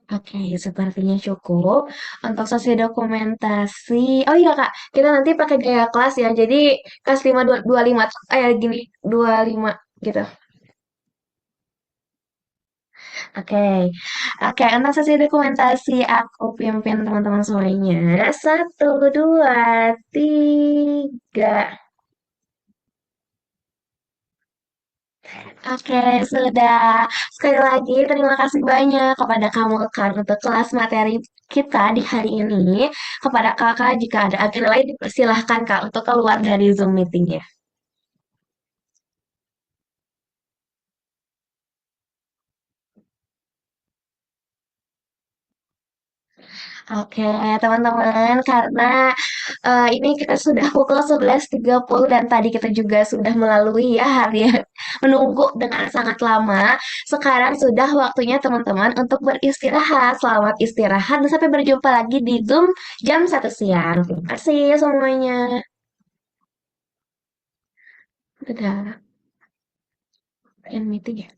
Oke, sepertinya cukup untuk sesi dokumentasi. Oh iya Kak, kita nanti pakai gaya kelas ya. Jadi kelas 5 25 gini 25 gitu. Oke. Oke, untuk sesi dokumentasi aku pimpin teman-teman semuanya. 1, 2, 3. Oke, sudah. Sekali lagi, terima kasih banyak kepada kamu kan untuk kelas materi kita di hari ini. Kepada kakak, jika ada agenda lain, dipersilahkan kak untuk keluar dari Zoom meetingnya. Oke, teman-teman, karena ini kita sudah pukul 11.30 dan tadi kita juga sudah melalui ya hari yang menunggu dengan sangat lama. Sekarang sudah waktunya teman-teman untuk beristirahat. Selamat istirahat dan sampai berjumpa lagi di Zoom jam 1 siang. Terima kasih semuanya. Dadah. End meeting ya.